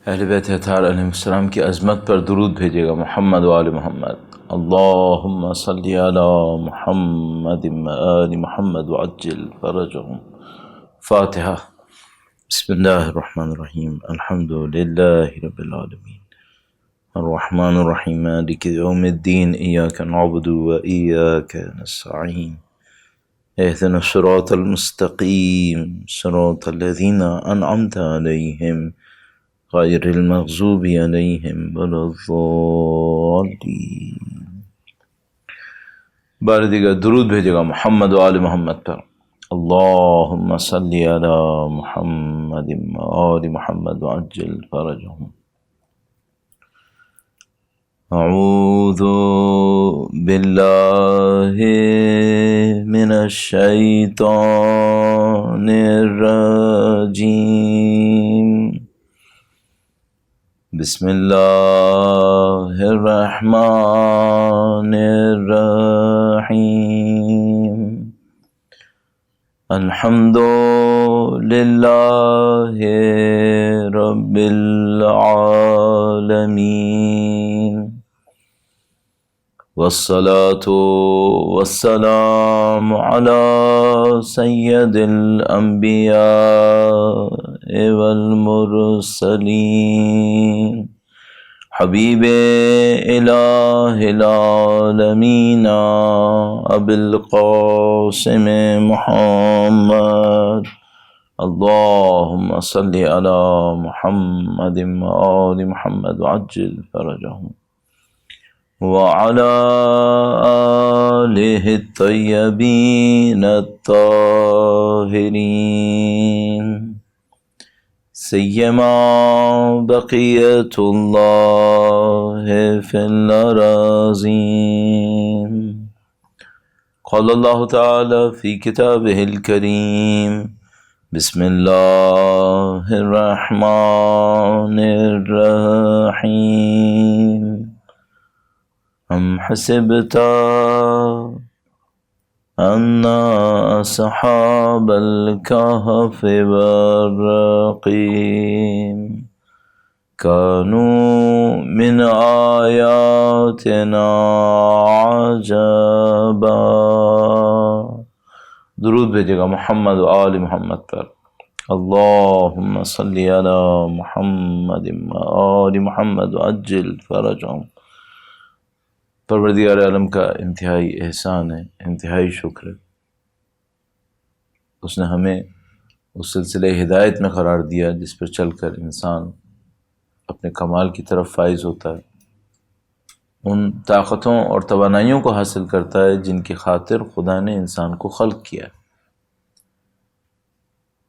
اہل بیت اطہار علیہ السلام کی عظمت پر درود بھیجے گا محمد و آل محمد۔ اللہم صلی علی محمد و آل محمد وعجل فرجهم۔ فاتحہ۔ بسم اللہ الرحمن الرحیم، الحمد للہ رب العالمین، الرحمن الرحیم، مالک یوم الدین، ایاک نعبد و ایاک نستعین، اہدنا الصراط المستقیم، صراط الذین انعمت علیہم غیر المغضوب علیہم ولا الضالین۔ بار دیگر درود بھیجے گا محمد و آل محمد پر۔ اللہم صلی علی محمد و آل محمد وعجل فرجهم۔ اعوذ باللہ من الشیطان الرجیم، بسم اللہ الرحمن الرحیم، الحمد للہ رب العالمین، والصلاة والسلام علی سید الانبیاء والمرسلین، حبیب الہ العالمین ابی القاسم محمد، اللہم صلی علی محمد وآل محمد وعجل فرجهم، وعلى آلہ الطیبین الطاہرین، سیما بقیت اللہ فی الأراضین۔ قال اللہ تعالی فی کتابہ الکریم، بسم اللہ الرحمن الرحیم، ام حسبت ان اصحاب الکہف والرقیم كانوا من آیاتنا عجبا۔ درود بھیجے گا محمد و آل محمد پر۔ اللہم صلی علی محمد و آل محمد وعجل فرجهم۔ پروردگار عالم کا انتہائی احسان ہے، انتہائی شکر ہے، اس نے ہمیں اس سلسلہ ہدایت میں قرار دیا جس پر چل کر انسان اپنے کمال کی طرف فائز ہوتا ہے، ان طاقتوں اور توانائیوں کو حاصل کرتا ہے جن کی خاطر خدا نے انسان کو خلق کیا ہے۔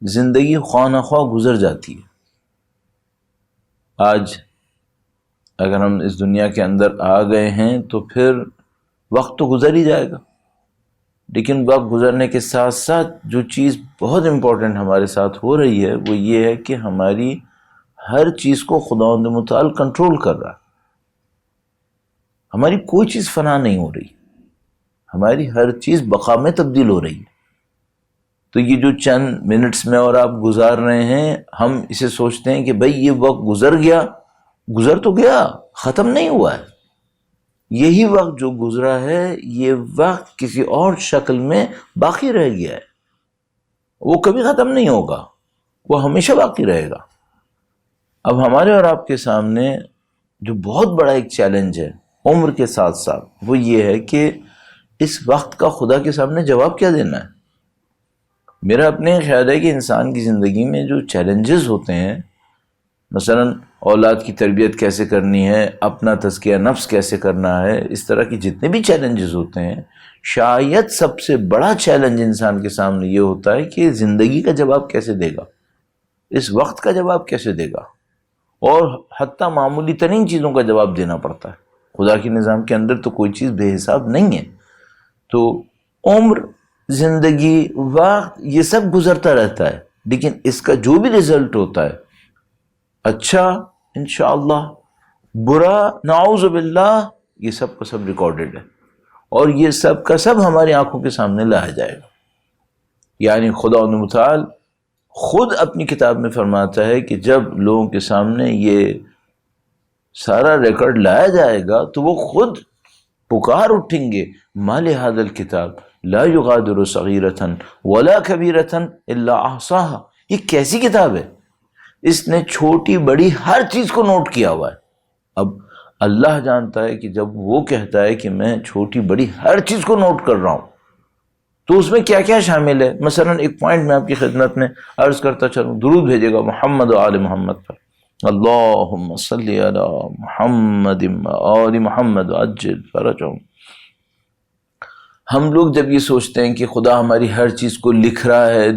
زندگی خواہ نخواہ گزر جاتی ہے۔ آج اگر ہم اس دنیا کے اندر آ گئے ہیں تو پھر وقت تو گزر ہی جائے گا، لیکن وقت گزرنے کے ساتھ ساتھ جو چیز بہت امپورٹنٹ ہمارے ساتھ ہو رہی ہے وہ یہ ہے کہ ہماری ہر چیز کو خداوند متعال کنٹرول کر رہا ہے۔ ہماری کوئی چیز فنا نہیں ہو رہی، ہماری ہر چیز بقا میں تبدیل ہو رہی ہے۔ تو یہ جو چند منٹس میں اور آپ گزار رہے ہیں، ہم اسے سوچتے ہیں کہ بھئی یہ وقت گزر گیا، گزر تو گیا، ختم نہیں ہوا ہے۔ یہی وقت جو گزرا ہے یہ وقت کسی اور شکل میں باقی رہ گیا ہے، وہ کبھی ختم نہیں ہوگا، وہ ہمیشہ باقی رہے گا۔ اب ہمارے اور آپ کے سامنے جو بہت بڑا ایک چیلنج ہے عمر کے ساتھ ساتھ وہ یہ ہے کہ اس وقت کا خدا کے سامنے جواب کیا دینا ہے۔ میرا اپنے خیال ہے کہ انسان کی زندگی میں جو چیلنجز ہوتے ہیں، مثلا اولاد کی تربیت کیسے کرنی ہے، اپنا تزکیہ نفس کیسے کرنا ہے، اس طرح کی جتنے بھی چیلنجز ہوتے ہیں، شاید سب سے بڑا چیلنج انسان کے سامنے یہ ہوتا ہے کہ زندگی کا جواب کیسے دے گا، اس وقت کا جواب کیسے دے گا، اور حتیٰ معمولی ترین چیزوں کا جواب دینا پڑتا ہے۔ خدا کے نظام کے اندر تو کوئی چیز بے حساب نہیں ہے۔ تو عمر، زندگی، وقت، یہ سب گزرتا رہتا ہے، لیکن اس کا جو بھی رزلٹ ہوتا ہے، اچھا انشاءاللہ، برا نعوذ باللہ، یہ سب کا سب ریکارڈڈ ہے، اور یہ سب کا سب ہماری آنکھوں کے سامنے لایا جائے گا۔ یعنی خدا متعال خود اپنی کتاب میں فرماتا ہے کہ جب لوگوں کے سامنے یہ سارا ریکارڈ لایا جائے گا تو وہ خود پکار اٹھیں گے، ما لہذا الکتاب لا یغادر صغیرۃ ولا کبیرۃ الا احصاها، یہ کیسی کتاب ہے، اس نے چھوٹی بڑی ہر چیز کو نوٹ کیا ہوا ہے۔ اب اللہ جانتا ہے کہ جب وہ کہتا ہے کہ میں چھوٹی بڑی ہر چیز کو نوٹ کر رہا ہوں تو اس میں کیا کیا شامل ہے۔ مثلا ایک پوائنٹ میں آپ کی خدمت میں عرض کرتا چلوں، درود بھیجے گا محمد و آل محمد پر، اللہم صلی علی محمد و آل محمد عجل فرجہم۔ ہم لوگ جب یہ سوچتے ہیں کہ خدا ہماری ہر چیز کو لکھ رہا ہے،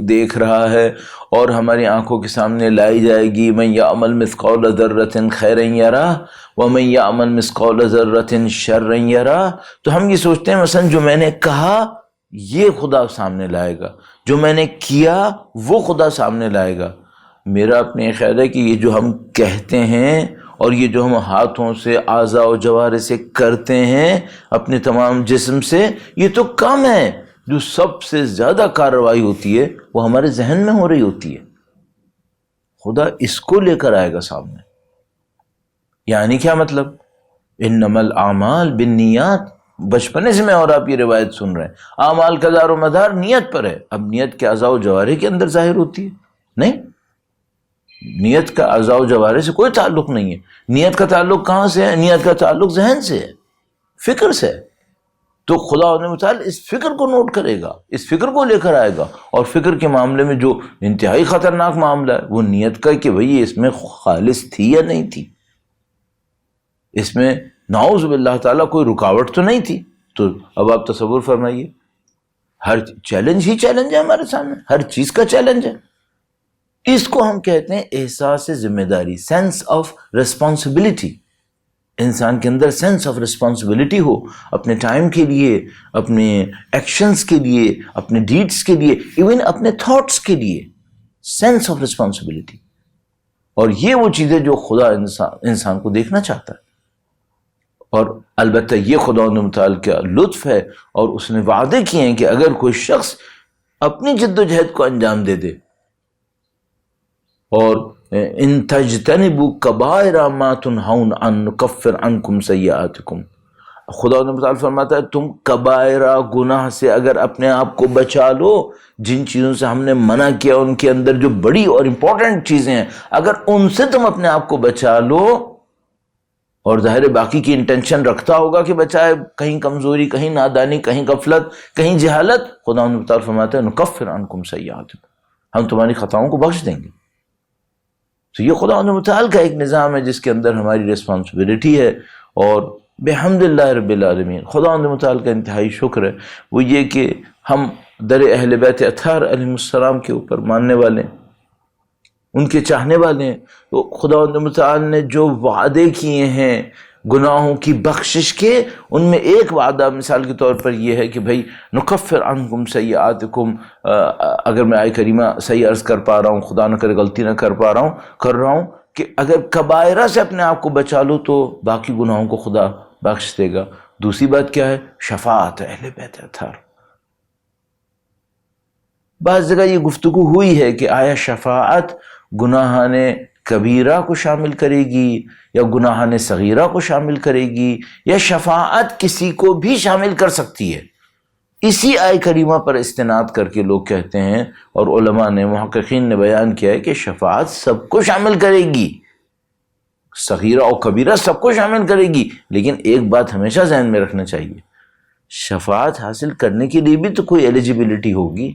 دیکھ رہا ہے اور ہماری آنکھوں کے سامنے لائی جائے گی، من یعمل مثقال ذرۃ خیرا یرہ ومن یعمل مثقال ذرۃ شرا یرہ، تو ہم یہ سوچتے ہیں مثلا جو میں نے کہا یہ خدا سامنے لائے گا، جو میں نے کیا وہ خدا سامنے لائے گا۔ میرا اپنے یہ خیال ہے کہ یہ جو ہم کہتے ہیں اور یہ جو ہم ہاتھوں سے اعضاء و جوارح سے کرتے ہیں اپنے تمام جسم سے، یہ تو کم ہے، جو سب سے زیادہ کارروائی ہوتی ہے وہ ہمارے ذہن میں ہو رہی ہوتی ہے۔ خدا اس کو لے کر آئے گا سامنے۔ یعنی کیا مطلب؟ انما الاعمال بالنیات، بچپنے سے میں اور آپ یہ روایت سن رہے ہیں، اعمال کا دار و مدار نیت پر ہے۔ اب نیت کے اعضاء و جوارح کے اندر ظاہر ہوتی ہے؟ نہیں، نیت کا اعضاء و جوارح سے کوئی تعلق نہیں ہے۔ نیت کا تعلق کہاں سے ہے؟ نیت کا تعلق ذہن سے ہے، فکر سے ہے۔ تو خدا نے متعال اس فکر کو نوٹ کرے گا، اس فکر کو لے کر آئے گا، اور فکر کے معاملے میں جو انتہائی خطرناک معاملہ ہے وہ نیت کا کہ بھئی اس میں خالص تھی یا نہیں تھی، اس میں نعوذ باللہ تعالیٰ کوئی رکاوٹ تو نہیں تھی۔ تو اب آپ تصور فرمائیے، ہر چیلنج ہی چیلنج ہے ہمارے سامنے، ہر چیز کا چیلنج ہے۔ اس کو ہم کہتے ہیں احساس ذمہ داری، سینس آف ریسپانسبلٹی۔ انسان کے اندر سینس آف ریسپانسبلٹی ہو اپنے ٹائم کے لیے، اپنے ایکشنز کے لیے، اپنے ڈیڈز کے لیے، ایون اپنے تھاٹس کے لیے، سینس آف ریسپانسبلٹی۔ اور یہ وہ چیزیں جو خدا انسان کو دیکھنا چاہتا ہے، اور البتہ یہ خدا متعال کا لطف ہے، اور اس نے وعدے کیے ہیں کہ اگر کوئی شخص اپنی جد و جہد کو انجام دے دے، اور ان تجتنبوا کبائر ما تنہون عن نکفر عنکم سیئاتکم، خدا نے فرماتا ہے تم کبائر گناہ سے اگر اپنے آپ کو بچا لو، جن چیزوں سے ہم نے منع کیا ان کے اندر جو بڑی اور امپورٹنٹ چیزیں ہیں، اگر ان سے تم اپنے آپ کو بچا لو، اور ظاہر باقی کی انٹینشن رکھتا ہوگا کہ بچائے، کہیں کمزوری، کہیں نادانی، کہیں غفلت، کہیں جہالت، خدا نے فرماتا ہے نکفر عنکم سیئاتکم، ہم تمہاری خطاؤں کو بخش دیں گے۔ تو یہ خدا متعال کا ایک نظام ہے جس کے اندر ہماری ریسپانسبلٹی ہے، اور بحمد اللہ رب العالمین خدا متعال کا انتہائی شکر ہے، وہ یہ کہ ہم در اہل بیت اطہار علیہ السلام کے اوپر ماننے والے ہیں، ان کے چاہنے والے ہیں۔ تو خدا متعال نے جو وعدے کیے ہیں گناہوں کی بخشش کے، ان میں ایک وعدہ مثال کے طور پر یہ ہے کہ بھئی نکفر عنکم سیئاتکم، اگر میں آیہ کریمہ صحیح عرض کر پا رہا ہوں، خدا نہ کرے غلطی نہ کر رہا ہوں، کہ اگر کبائرہ سے اپنے آپ کو بچا لو تو باقی گناہوں کو خدا بخش دے گا۔ دوسری بات کیا ہے؟ شفاعت اہل بیت اطہار۔ بعض جگہ یہ گفتگو ہوئی ہے کہ آیا شفاعت گناہان کبیرہ کو شامل کرے گی یا گناہان صغیرہ کو شامل کرے گی، یا شفاعت کسی کو بھی شامل کر سکتی ہے؟ اسی آیہ کریمہ پر استناد کر کے لوگ کہتے ہیں، اور علماء نے، محققین نے بیان کیا ہے کہ شفاعت سب کو شامل کرے گی، صغیرہ اور کبیرہ سب کو شامل کرے گی۔ لیکن ایک بات ہمیشہ ذہن میں رکھنا چاہیے، شفاعت حاصل کرنے کے لیے بھی تو کوئی ایلیجیبلٹی ہوگی،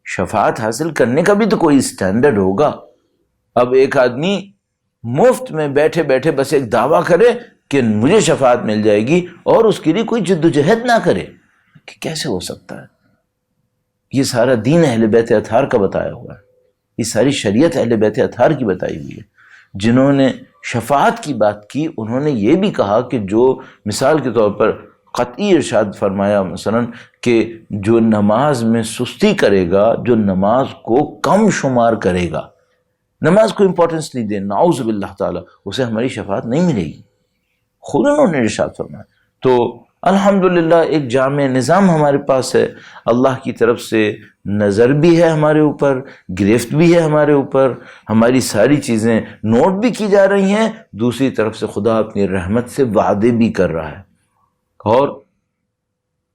شفاعت حاصل کرنے کا بھی تو کوئی اسٹینڈرڈ ہوگا۔ اب ایک آدمی مفت میں بیٹھے بیٹھے بس ایک دعویٰ کرے کہ مجھے شفاعت مل جائے گی، اور اس کے لیے کوئی جد و جہد نہ کرے، کہ کیسے ہو سکتا ہے؟ یہ سارا دین اہل بیت اطہار کا بتایا ہوا ہے، یہ ساری شریعت اہل بیت اطہار کی بتائی ہوئی ہے۔ جنہوں نے شفاعت کی بات کی انہوں نے یہ بھی کہا کہ جو مثال کے طور پر قطعی ارشاد فرمایا مثلا کہ جو نماز میں سستی کرے گا، جو نماز کو کم شمار کرے گا، نماز کو امپورٹنس نہیں دے، نعوذ باللہ تعالی، اسے ہماری شفاعت نہیں ملے گی، خود انہوں نے ارشاد فرمایا۔ تو الحمدللہ ایک جامع نظام ہمارے پاس ہے، اللہ کی طرف سے نظر بھی ہے ہمارے اوپر، گرفت بھی ہے ہمارے اوپر، ہماری ساری چیزیں نوٹ بھی کی جا رہی ہیں، دوسری طرف سے خدا اپنی رحمت سے وعدے بھی کر رہا ہے۔ اور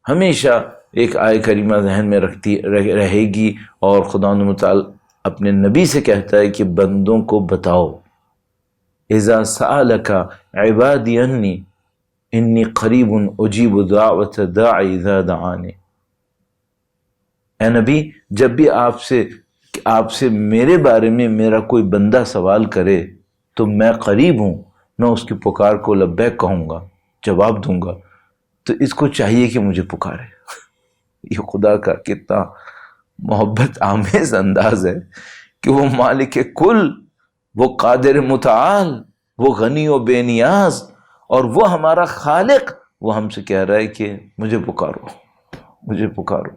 ہمیشہ ایک آیہ کریمہ ذہن میں رہے گی، اور خدا متعال اپنے نبی سے کہتا ہے کہ بندوں کو بتاؤ، اذا سألک عبادی انی انی قریب اجیب دعوت الداعی اذا دعانی، اے نبی جب بھی آپ سے میرے بارے میں میرا کوئی بندہ سوال کرے تو میں قریب ہوں، میں اس کی پکار کو لبیک کہوں گا، جواب دوں گا، تو اس کو چاہیے کہ مجھے پکارے۔ یہ خدا کا کتنا محبت آمیز انداز ہے کہ وہ مالک کل، وہ قادر متعال، وہ غنی و بے نیاز، اور وہ ہمارا خالق، وہ ہم سے کہہ رہا ہے کہ مجھے پکارو، مجھے پکارو۔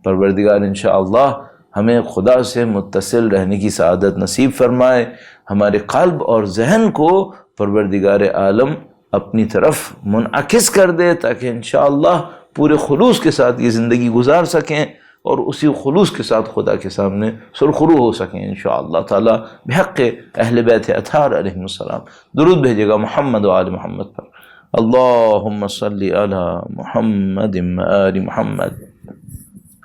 پروردگار انشاءاللہ ہمیں خدا سے متصل رہنے کی سعادت نصیب فرمائے، ہمارے قلب اور ذہن کو پروردگار عالم اپنی طرف منعکس کر دے، تاکہ انشاءاللہ پورے خلوص کے ساتھ یہ زندگی گزار سکیں، اور اسی خلوص کے ساتھ خدا کے سامنے سرخرو ہو سکیں انشاءاللہ تعالی بحق اہل بیت اطہار علیہم السلام۔ درود بھیجے گا محمد و آل محمد پر۔ اللہم صلی علی محمد و آل محمد۔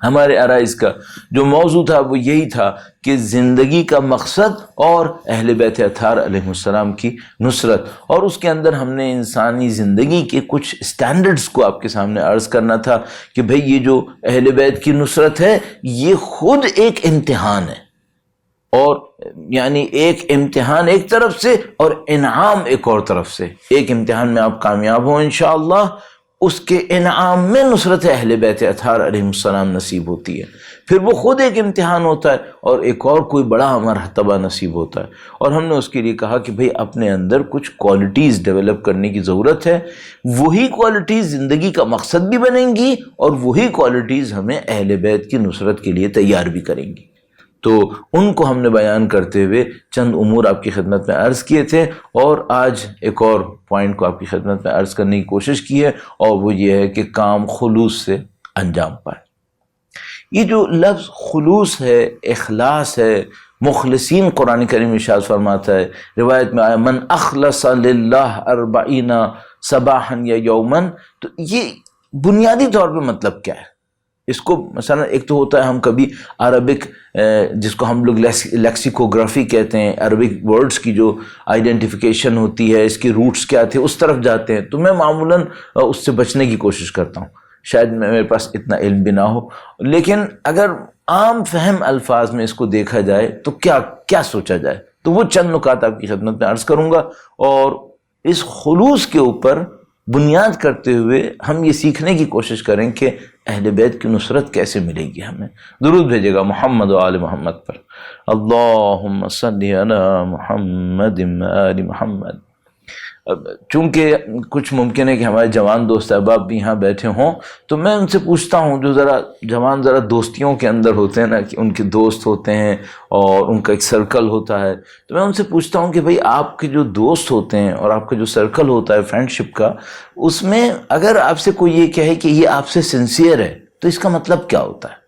ہمارے عرائض کا جو موضوع تھا وہ یہی تھا کہ زندگی کا مقصد اور اہل بیت اطہار علیہ السلام کی نصرت، اور اس کے اندر ہم نے انسانی زندگی کے کچھ سٹینڈرڈز کو آپ کے سامنے عرض کرنا تھا کہ بھئی یہ جو اہل بیت کی نصرت ہے یہ خود ایک امتحان ہے، اور یعنی ایک امتحان ایک طرف سے اور انعام ایک اور طرف سے۔ ایک امتحان میں آپ کامیاب ہوں انشاءاللہ، اس کے انعام میں نصرت اہل بیت اطہار علیہ السلام نصیب ہوتی ہے، پھر وہ خود ایک امتحان ہوتا ہے، اور ایک اور کوئی بڑا مرتبہ نصیب ہوتا ہے۔ اور ہم نے اس کے لیے کہا کہ بھئی اپنے اندر کچھ کوالٹیز ڈیولپ کرنے کی ضرورت ہے، وہی کوالٹیز زندگی کا مقصد بھی بنیں گی، اور وہی کوالٹیز ہمیں اہل بیت کی نصرت کے لیے تیار بھی کریں گی۔ تو ان کو ہم نے بیان کرتے ہوئے چند امور آپ کی خدمت میں عرض کیے تھے، اور آج ایک اور پوائنٹ کو آپ کی خدمت میں عرض کرنے کی کوشش کی ہے، اور وہ یہ ہے کہ کام خلوص سے انجام پائے۔ یہ جو لفظ خلوص ہے، اخلاص ہے، مخلصین قرآن کریم ارشاد فرماتا ہے، روایت میں آیا من اخلص للہ 40 صباحا یا یوما، تو یہ بنیادی طور پہ مطلب کیا ہے؟ اس کو مثلا ایک تو ہوتا ہے ہم کبھی عربک جس کو ہم لوگ لیکسیکوگرافی کہتے ہیں، عربک ورڈز کی جو آئیڈینٹیفیکیشن ہوتی ہے، اس کی روٹس کیا تھے، اس طرف جاتے ہیں، تو میں معمولاً اس سے بچنے کی کوشش کرتا ہوں، شاید میرے پاس اتنا علم بھی نہ ہو، لیکن اگر عام فہم الفاظ میں اس کو دیکھا جائے تو کیا سوچا جائے، تو وہ چند نکات آپ کی خدمت میں عرض کروں گا، اور اس خلوص کے اوپر بنیاد کرتے ہوئے ہم یہ سیکھنے کی کوشش کریں کہ اہل بیت کی نصرت کیسے ملے گی ہمیں۔ درود بھیجے گا محمد و آل محمد پر۔ اللہم صلی علی محمد و آل محمد۔ چونکہ کچھ ممکن ہے کہ ہمارے جوان دوست احباب بھی یہاں بیٹھے ہوں، تو میں ان سے پوچھتا ہوں، جو جوان دوستیوں کے اندر ہوتے ہیں نا، کہ ان کے دوست ہوتے ہیں اور ان کا ایک سرکل ہوتا ہے، تو میں ان سے پوچھتا ہوں کہ بھئی آپ کے جو دوست ہوتے ہیں اور آپ کا جو سرکل ہوتا ہے فرینڈشپ کا، اس میں اگر آپ سے کوئی یہ کہے کہ یہ آپ سے سنسیئر ہے تو اس کا مطلب کیا ہوتا ہے؟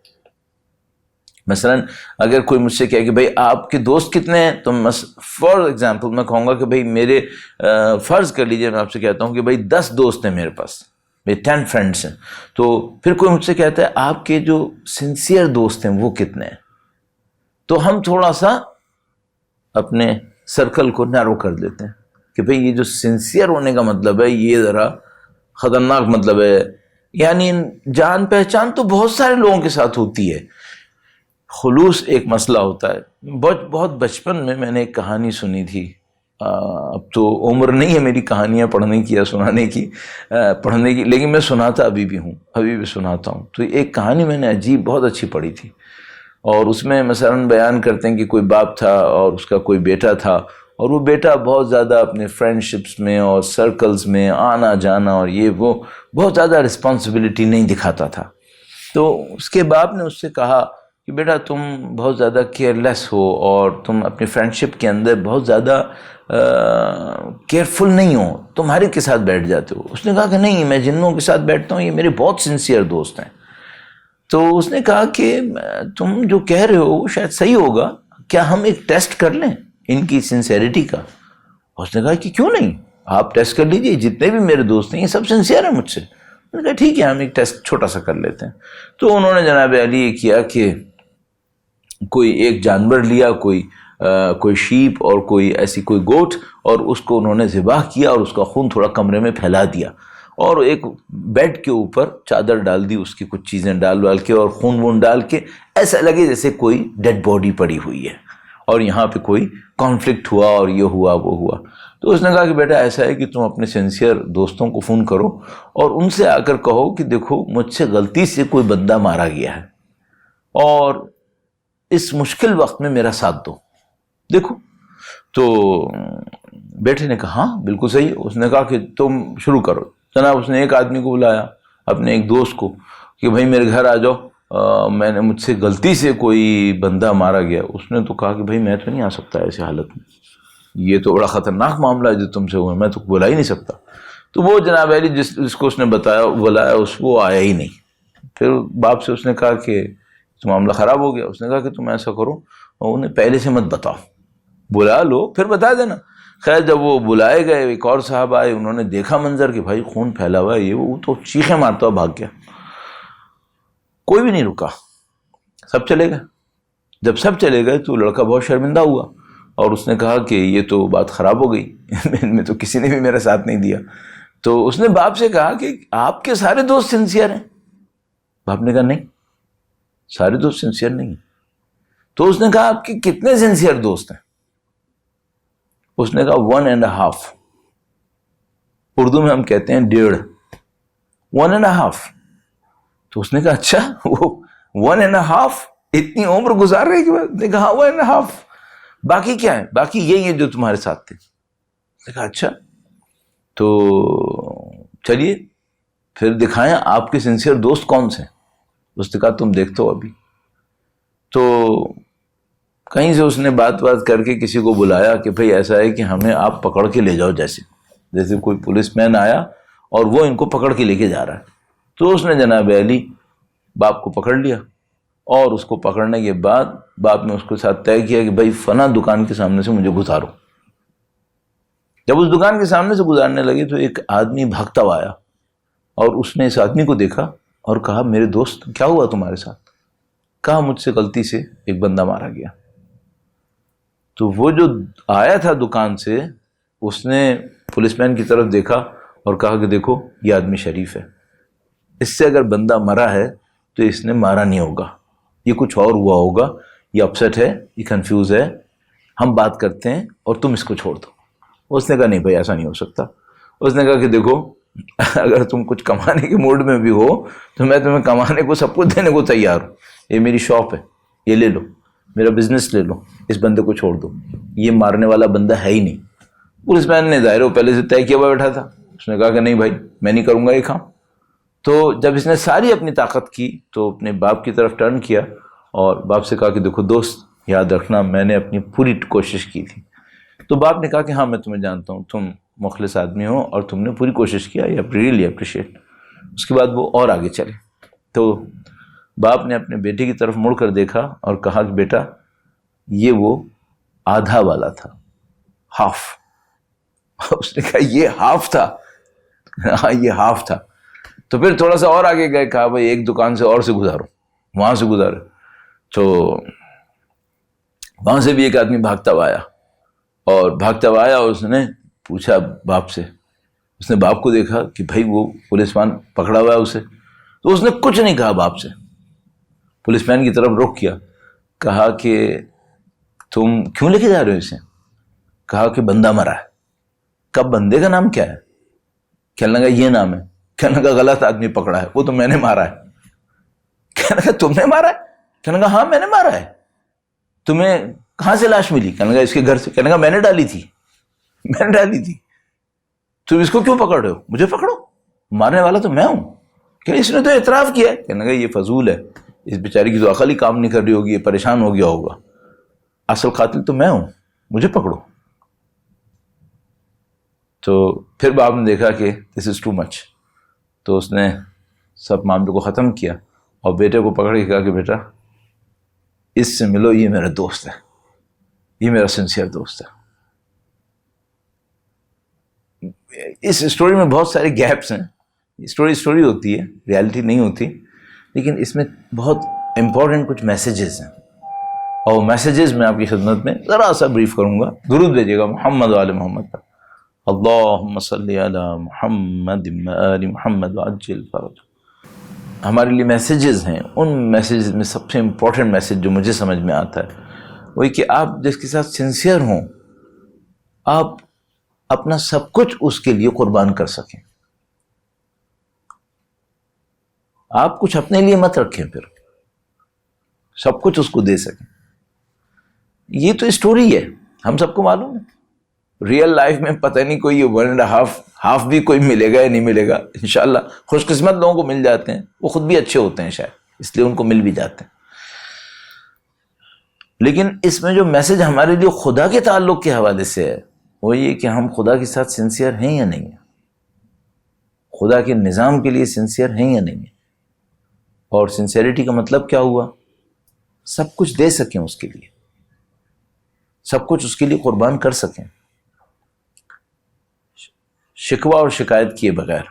مثلا اگر کوئی مجھ سے کہے کہ بھئی آپ کے دوست کتنے ہیں، تو فار ایگزامپل میں کہوں گا کہ بھئی میرے فرض کر لیجئے میں آپ سے کہتا ہوں کہ بھئی 10 دوست ہیں میرے پاس، 10 فرینڈس ہیں، تو پھر کوئی مجھ سے کہتا ہے آپ کے جو سنسیئر دوست ہیں وہ کتنے ہیں، تو ہم تھوڑا سا اپنے سرکل کو نیرو کر دیتے ہیں کہ بھئی یہ جو سنسیئر ہونے کا مطلب ہے یہ ذرا خطرناک مطلب ہے، یعنی جان پہچان تو بہت سارے لوگوں کے ساتھ ہوتی ہے، خلوص ایک مسئلہ ہوتا ہے۔ بہت بچپن میں نے ایک کہانی سنی تھی، اب تو عمر نہیں ہے میری کہانیاں پڑھنے کی یا سنانے کی، لیکن میں سناتا ابھی بھی سناتا ہوں۔ تو ایک کہانی میں نے عجیب بہت اچھی پڑھی تھی، اور اس میں مثلا بیان کرتے ہیں کہ کوئی باپ تھا اور اس کا کوئی بیٹا تھا، اور وہ بیٹا بہت زیادہ اپنے فرینڈ شپس میں اور سرکلز میں آنا جانا اور یہ وہ بہت زیادہ رسپانسبلٹی نہیں دکھاتا تھا۔ تو اس کے باپ نے اس سے کہا کہ بیٹا تم بہت زیادہ کیئرلیس ہو اور تم اپنی فرینڈشپ کے اندر بہت زیادہ کیئرفل نہیں ہو، تم ہر ایک کے ساتھ بیٹھ جاتے ہو۔ اس نے کہا کہ نہیں، میں جنوں کے ساتھ بیٹھتا ہوں، یہ میرے بہت سنسیئر دوست ہیں۔ تو اس نے کہا کہ تم جو کہہ رہے ہو وہ شاید صحیح ہوگا، کیا ہم ایک ٹیسٹ کر لیں ان کی سنسیئرٹی کا؟ اس نے کہا کہ کیوں نہیں، آپ ٹیسٹ کر لیجیے، جتنے بھی میرے دوست ہیں یہ سب سنسیئر ہیں مجھ سے۔ میں نے کہا ٹھیک ہے، ہم ایک ٹیسٹ چھوٹا سا کر لیتے ہیں۔ تو انہوں نے جناب علی یہ کیا کہ کوئی ایک جانور لیا، کوئی شیپ اور کوئی ایسی کوئی گوٹ، اور اس کو انہوں نے ذبح کیا اور اس کا خون تھوڑا کمرے میں پھیلا دیا، اور ایک بیڈ کے اوپر چادر ڈال دی، اس کی کچھ چیزیں ڈال کے اور خون وون ڈال کے، ایسا لگے جیسے کوئی ڈیڈ باڈی پڑی ہوئی ہے اور یہاں پہ کوئی کانفلکٹ ہوا اور یہ ہوا وہ ہوا۔ تو اس نے کہا کہ بیٹا ایسا ہے کہ تم اپنے سنسیئر دوستوں کو فون کرو اور ان سے آ کر کہو کہ دیکھو مجھ سے غلطی سے کوئی بندہ مارا گیا ہے اور اس مشکل وقت میں میرا ساتھ دو، دیکھو۔ تو بیٹے نے کہا ہاں بالکل صحیح۔ اس نے کہا کہ تم شروع کرو۔ جناب اس نے ایک آدمی کو بلایا، اپنے ایک دوست کو، کہ بھائی میرے گھر آ جاؤ، مجھ سے غلطی سے کوئی بندہ مارا گیا۔ اس نے تو کہا کہ بھائی میں تو نہیں آ سکتا ایسی حالت میں، یہ تو بڑا خطرناک معاملہ ہے جو تم سے ہوا، میں تو بلا ہی نہیں سکتا۔ تو وہ جناب علی جس کو اس نے بلایا وہ آیا ہی نہیں۔ پھر باپ سے اس نے کہا کہ تو معاملہ خراب ہو گیا۔ اس نے کہا کہ تم ایسا کرو اور انہیں پہلے سے مت بتاؤ، بلا لو پھر بتا دینا۔ خیر جب وہ بلائے گئے، ایک اور صاحب آئے، انہوں نے دیکھا منظر کہ بھائی خون پھیلا ہوا ہے، یہ وہ تو چیخیں مارتا ہوا بھاگ گیا، کوئی بھی نہیں رکا، سب چلے گئے۔ جب سب چلے گئے تو لڑکا بہت شرمندہ ہوا اور اس نے کہا کہ یہ تو بات خراب ہو گئی، میں تو کسی نے بھی میرا ساتھ نہیں دیا۔ تو اس نے باپ سے کہا کہ آپ کے سارے دوست سنسیئر ہیں؟ باپ نے کہا نہیں، سارے دوست سنسیئر نہیں۔ تو اس نے کہا آپ کے کتنے سنسیئر دوست ہیں؟ اس نے کہا 1.5۔ اردو میں ہم کہتے ہیں 1.5، 1.5۔ تو اس نے کہا اچھا وہ 1.5 اتنی عمر گزار رہے کہ نے کہا 1.5، باقی کیا ہے؟ باقی یہی ہے جو تمہارے ساتھ تھے۔ اس نے کہا اچھا تو چلیے پھر دکھائیں آپ کے سنسیئر دوست کون سے؟ اس نے کہا تم دیکھتے ہو ابھی۔ تو کہیں سے اس نے بات کر کے کسی کو بلایا کہ بھئی ایسا ہے کہ ہمیں آپ پکڑ کے لے جاؤ، جیسے کوئی پولیس مین آیا اور وہ ان کو پکڑ کے لے کے جا رہا ہے۔ تو اس نے جناب علی باپ کو پکڑ لیا اور اس کو پکڑنے کے بعد باپ نے اس کے ساتھ طے کیا کہ بھئی فلاں دکان کے سامنے سے مجھے گزارو۔ جب اس دکان کے سامنے سے گزارنے لگے تو ایک آدمی بھاگتا ہوا آیا اور اس نے اس آدمی کو دیکھا اور کہا میرے دوست کیا ہوا تمہارے ساتھ؟ کہا مجھ سے غلطی سے ایک بندہ مارا گیا۔ تو وہ جو آیا تھا دکان سے اس نے پولیس مین کی طرف دیکھا اور کہا کہ دیکھو یہ آدمی شریف ہے، اس سے اگر بندہ مرا ہے تو اس نے مارا نہیں ہوگا، یہ کچھ اور ہوا ہوگا، یہ اپسیٹ ہے، یہ کنفیوز ہے، ہم بات کرتے ہیں اور تم اس کو چھوڑ دو۔ اس نے کہا نہیں بھائی ایسا نہیں ہو سکتا۔ اس نے کہا کہ دیکھو اگر تم کچھ کمانے کے موڈ میں بھی ہو تو میں تمہیں کمانے کو سب کچھ دینے کو تیار ہوں، یہ میری شاپ ہے، یہ لے لو، میرا بزنس لے لو، اس بندے کو چھوڑ دو، یہ مارنے والا بندہ ہے ہی نہیں۔ پولیس مین نے ظاہر پہلے سے طے کیا ہوا بیٹھا تھا، اس نے کہا کہ نہیں بھائی میں نہیں کروں گا یہ کام۔ تو جب اس نے ساری اپنی طاقت کی تو اپنے باپ کی طرف ٹرن کیا اور باپ سے کہا کہ دیکھو دوست یاد رکھنا میں نے اپنی پوری کوشش کی تھی۔ تو باپ نے کہا کہ ہاں میں تمہیں جانتا ہوں، تم مخلص آدمی ہو اور تم نے پوری کوشش کیا، یہ ریئلی اپریشیٹ۔ اس کے بعد وہ اور آگے چلے تو باپ نے اپنے بیٹے کی طرف مڑ کر دیکھا اور کہا کہ بیٹا یہ وہ آدھا والا تھا، ہاف۔ اس نے کہا یہ ہاف تھا؟ ہاں یہ ہاف تھا۔ تو پھر تھوڑا سا اور آگے گئے، کہا بھائی ایک دکان سے اور سے گزارو، وہاں سے گزارے۔ تو وہاں سے بھی ایک آدمی بھاگتا ہوا آیا اور اس نے پوچھا باپ سے، اس نے باپ کو دیکھا کہ بھائی وہ پولیس مین پکڑا ہوا ہے اسے، تو اس نے کچھ نہیں کہا باپ سے، پولیس مین کی طرف رخ کیا، کہا کہ تم کیوں لے کے جا رہے ہو اسے؟ کہا کہ بندہ مرا ہے۔ کب بندے کا نام کیا ہے؟ کہنے لگا یہ نام ہے۔ کہنے لگا غلط آدمی پکڑا ہے، وہ تو میں نے مارا ہے۔ کہنے لگا تم نے مارا ہے؟ کہنے لگا ہاں میں نے مارا ہے۔ تمہیں کہاں سے لاش ملی؟ کہنے لگا اس کے گھر سے۔ کہنے لگا میں نے ڈالی تھی۔ تم اس کو کیوں پکڑ رہے ہو؟ مجھے پکڑو، مارنے والا تو میں ہوں۔ کہ اس نے تو اعتراف کیا ہے۔ کہنے لگا یہ فضول ہے، اس بیچاری کی تو عقل ہی کام نہیں کر رہی ہوگی، یہ پریشان ہو گیا ہوگا، اصل قاتل تو میں ہوں، مجھے پکڑو۔ تو پھر باپ نے دیکھا کہ دس از ٹو مچ، تو اس نے سب معاملے کو ختم کیا اور بیٹے کو پکڑ کے کہا کہ بیٹا اس سے ملو، یہ میرا دوست ہے، یہ میرا سنسیئر دوست ہے۔ اس اسٹوری میں بہت سارے گیپس ہیں، اسٹوری ہوتی ہے، ریالٹی نہیں ہوتی، لیکن اس میں بہت امپورٹنٹ کچھ میسیجز ہیں، اور میسیجز میں آپ کی خدمت میں ذرا سا بریف کروں گا۔ درود بھیجیے گا محمد و آل محمد پر، اللہم صلی علی محمد و آل محمد وعجل فرج۔ ہمارے لیے میسیجز ہیں، ان میسیجز میں سب سے امپورٹنٹ میسیج جو مجھے سمجھ میں آتا ہے وہی کہ آپ جس کے ساتھ سنسیئر ہوں، آپ اپنا سب کچھ اس کے لیے قربان کر سکیں۔ آپ کچھ اپنے لیے مت رکھیں، پھر سب کچھ اس کو دے سکیں۔ یہ تو اسٹوری ہے، ہم سب کو معلوم ہے، ریئل لائف میں پتہ نہیں کوئی 1.5 بھی کوئی ملے گا یا نہیں ملے گا۔ انشاءاللہ خوش قسمت لوگوں کو مل جاتے ہیں، وہ خود بھی اچھے ہوتے ہیں شاید، اس لیے ان کو مل بھی جاتے ہیں۔ لیکن اس میں جو میسج ہمارے لیے خدا کے تعلق کے حوالے سے ہے وہ یہ کہ ہم خدا کے ساتھ سنسیئر ہیں یا نہیں ہیں، خدا کے نظام کے لیے سنسیئر ہیں یا نہیں ہیں۔ اور سنسیئرٹی کا مطلب کیا ہوا؟ سب کچھ دے سکیں اس کے لیے، سب کچھ اس کے لیے قربان کر سکیں، شکوہ اور شکایت کیے بغیر،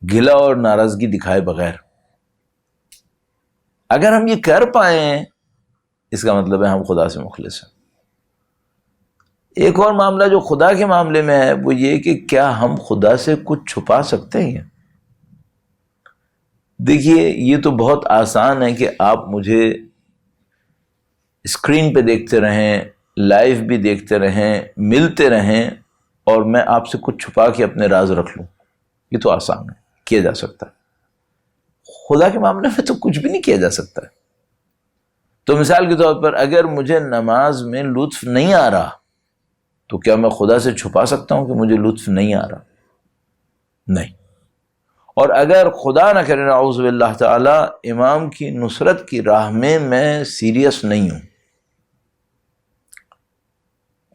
گلہ اور ناراضگی دکھائے بغیر۔ اگر ہم یہ کر پائیں اس کا مطلب ہے ہم خدا سے مخلص ہیں۔ ایک اور معاملہ جو خدا کے معاملے میں ہے وہ یہ کہ کیا ہم خدا سے کچھ چھپا سکتے ہیں؟ دیکھیے یہ تو بہت آسان ہے کہ آپ مجھے اسکرین پہ دیکھتے رہیں، لائیو بھی دیکھتے رہیں، ملتے رہیں، اور میں آپ سے کچھ چھپا کے اپنے راز رکھ لوں۔ یہ تو آسان ہے، کیا جا سکتا ہے۔ خدا کے معاملے میں تو کچھ بھی نہیں کیا جا سکتا ہے۔ تو مثال کے طور پر اگر مجھے نماز میں لطف نہیں آ رہا تو کیا میں خدا سے چھپا سکتا ہوں کہ مجھے لطف نہیں آ رہا؟ نہیں۔ اور اگر خدا نہ کرے نعوذ باللہ تعالی امام کی نصرت کی راہ میں سیریس نہیں ہوں،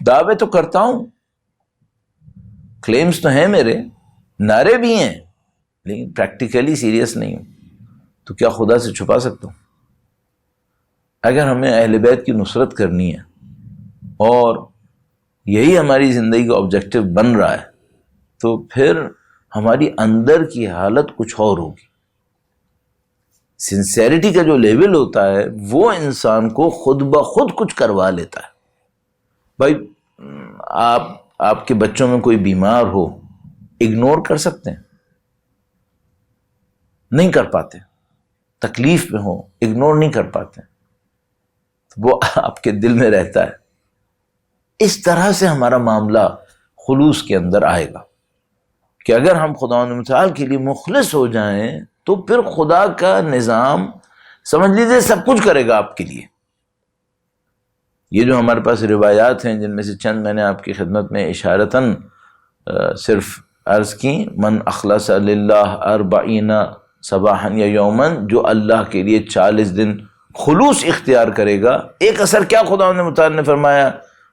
دعوے تو کرتا ہوں، کلیمز تو ہیں میرے، نعرے بھی ہیں، لیکن پریکٹیکلی سیریس نہیں ہوں، تو کیا خدا سے چھپا سکتا ہوں؟ اگر ہمیں اہل بیت کی نصرت کرنی ہے اور یہی ہماری زندگی کا آبجیکٹو بن رہا ہے تو پھر ہماری اندر کی حالت کچھ اور ہوگی۔ سنسیریٹی کا جو لیول ہوتا ہے وہ انسان کو خود بخود کچھ کروا لیتا ہے۔ بھائی آپ کے بچوں میں کوئی بیمار ہو، اگنور کر سکتے ہیں؟ نہیں کر پاتے۔ تکلیف میں ہو، اگنور نہیں کر پاتے، وہ آپ کے دل میں رہتا ہے۔ اس طرح سے ہمارا معاملہ خلوص کے اندر آئے گا کہ اگر ہم خدا متعال کے لیے مخلص ہو جائیں تو پھر خدا کا نظام سمجھ لیجیے سب کچھ کرے گا آپ کے لیے۔ یہ جو ہمارے پاس روایات ہیں جن میں سے چند میں نے آپ کی خدمت میں اشارتاً صرف عرض کی، من اخلص للہ 40 صباحا یا یومن، جو اللہ کے لیے 40 دن خلوص اختیار کرے گا، ایک اثر کیا خدا متعال نے فرمایا،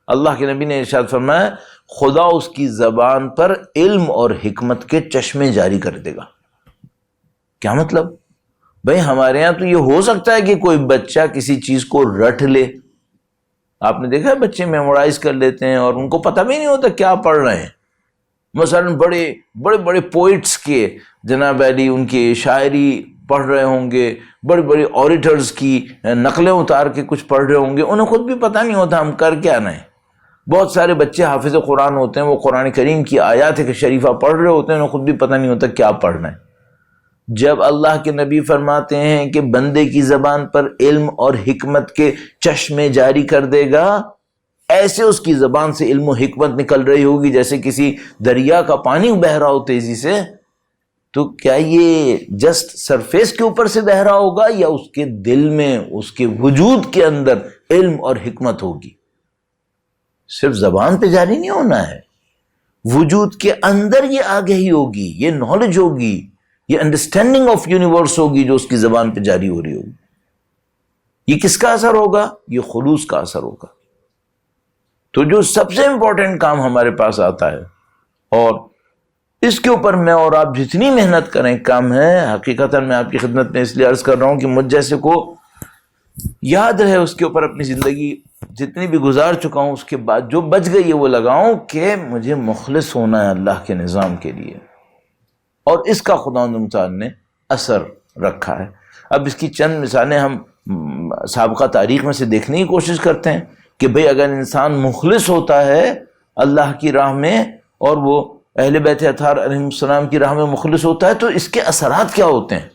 اللہ کے نبی نے ارشاد فرمایا، خدا اس کی زبان پر علم اور حکمت کے چشمے جاری کر دے گا۔ کیا مطلب؟ بھئی ہمارے ہاں تو یہ ہو سکتا ہے کہ کوئی بچہ کسی چیز کو رٹ لے، آپ نے دیکھا ہے بچے میمورائز کر لیتے ہیں اور ان کو پتہ بھی نہیں ہوتا کیا پڑھ رہے ہیں۔ مثلا بڑے پوئٹس کے جناب علی ان کی شاعری پڑھ رہے ہوں گے، بڑے اوریٹرز کی نقلیں اتار کے کچھ پڑھ رہے ہوں گے، انہیں خود بھی پتہ نہیں ہوتا ہم کر کیا رہے ہیں۔ بہت سارے بچے حافظ قرآن ہوتے ہیں، وہ قرآن کریم کی آیات شریفہ پڑھ رہے ہوتے ہیں، انہیں خود بھی پتہ نہیں ہوتا کیا پڑھ رہے ہیں۔ جب اللہ کے نبی فرماتے ہیں کہ بندے کی زبان پر علم اور حکمت کے چشمے جاری کر دے گا، ایسے اس کی زبان سے علم و حکمت نکل رہی ہوگی جیسے کسی دریا کا پانی بہہ رہا ہو تیزی سے، تو کیا یہ جسٹ سرفیس کے اوپر سے بہہ رہا ہوگا یا اس کے دل میں، اس کے وجود کے اندر علم اور حکمت ہوگی؟ صرف زبان پہ جاری نہیں ہونا ہے، وجود کے اندر یہ آگہی ہوگی، یہ نالج ہوگی، یہ انڈرسٹینڈنگ آف یونیورس ہوگی جو اس کی زبان پہ جاری ہو رہی ہوگی. یہ کس کا اثر ہوگا؟ یہ خلوص کا اثر ہوگا. تو جو سب سے امپورٹنٹ کام ہمارے پاس آتا ہے اور اس کے اوپر میں اور آپ جتنی محنت کریں کام ہے. حقیقتاً میں آپ کی خدمت میں اس لیے عرض کر رہا ہوں کہ مجھ جیسے کو یاد رہے اس کے اوپر اپنی زندگی جتنی بھی گزار چکا ہوں اس کے بعد جو بچ گئی ہے وہ لگاؤں کہ مجھے مخلص ہونا ہے اللہ کے نظام کے لیے، اور اس کا خداوند متعال نے اثر رکھا ہے. اب اس کی چند مثالیں ہم سابقہ تاریخ میں سے دیکھنے کی کوشش کرتے ہیں کہ بھئی اگر انسان مخلص ہوتا ہے اللہ کی راہ میں اور وہ اہل بیت اطہار علیہ السلام کی راہ میں مخلص ہوتا ہے تو اس کے اثرات کیا ہوتے ہیں،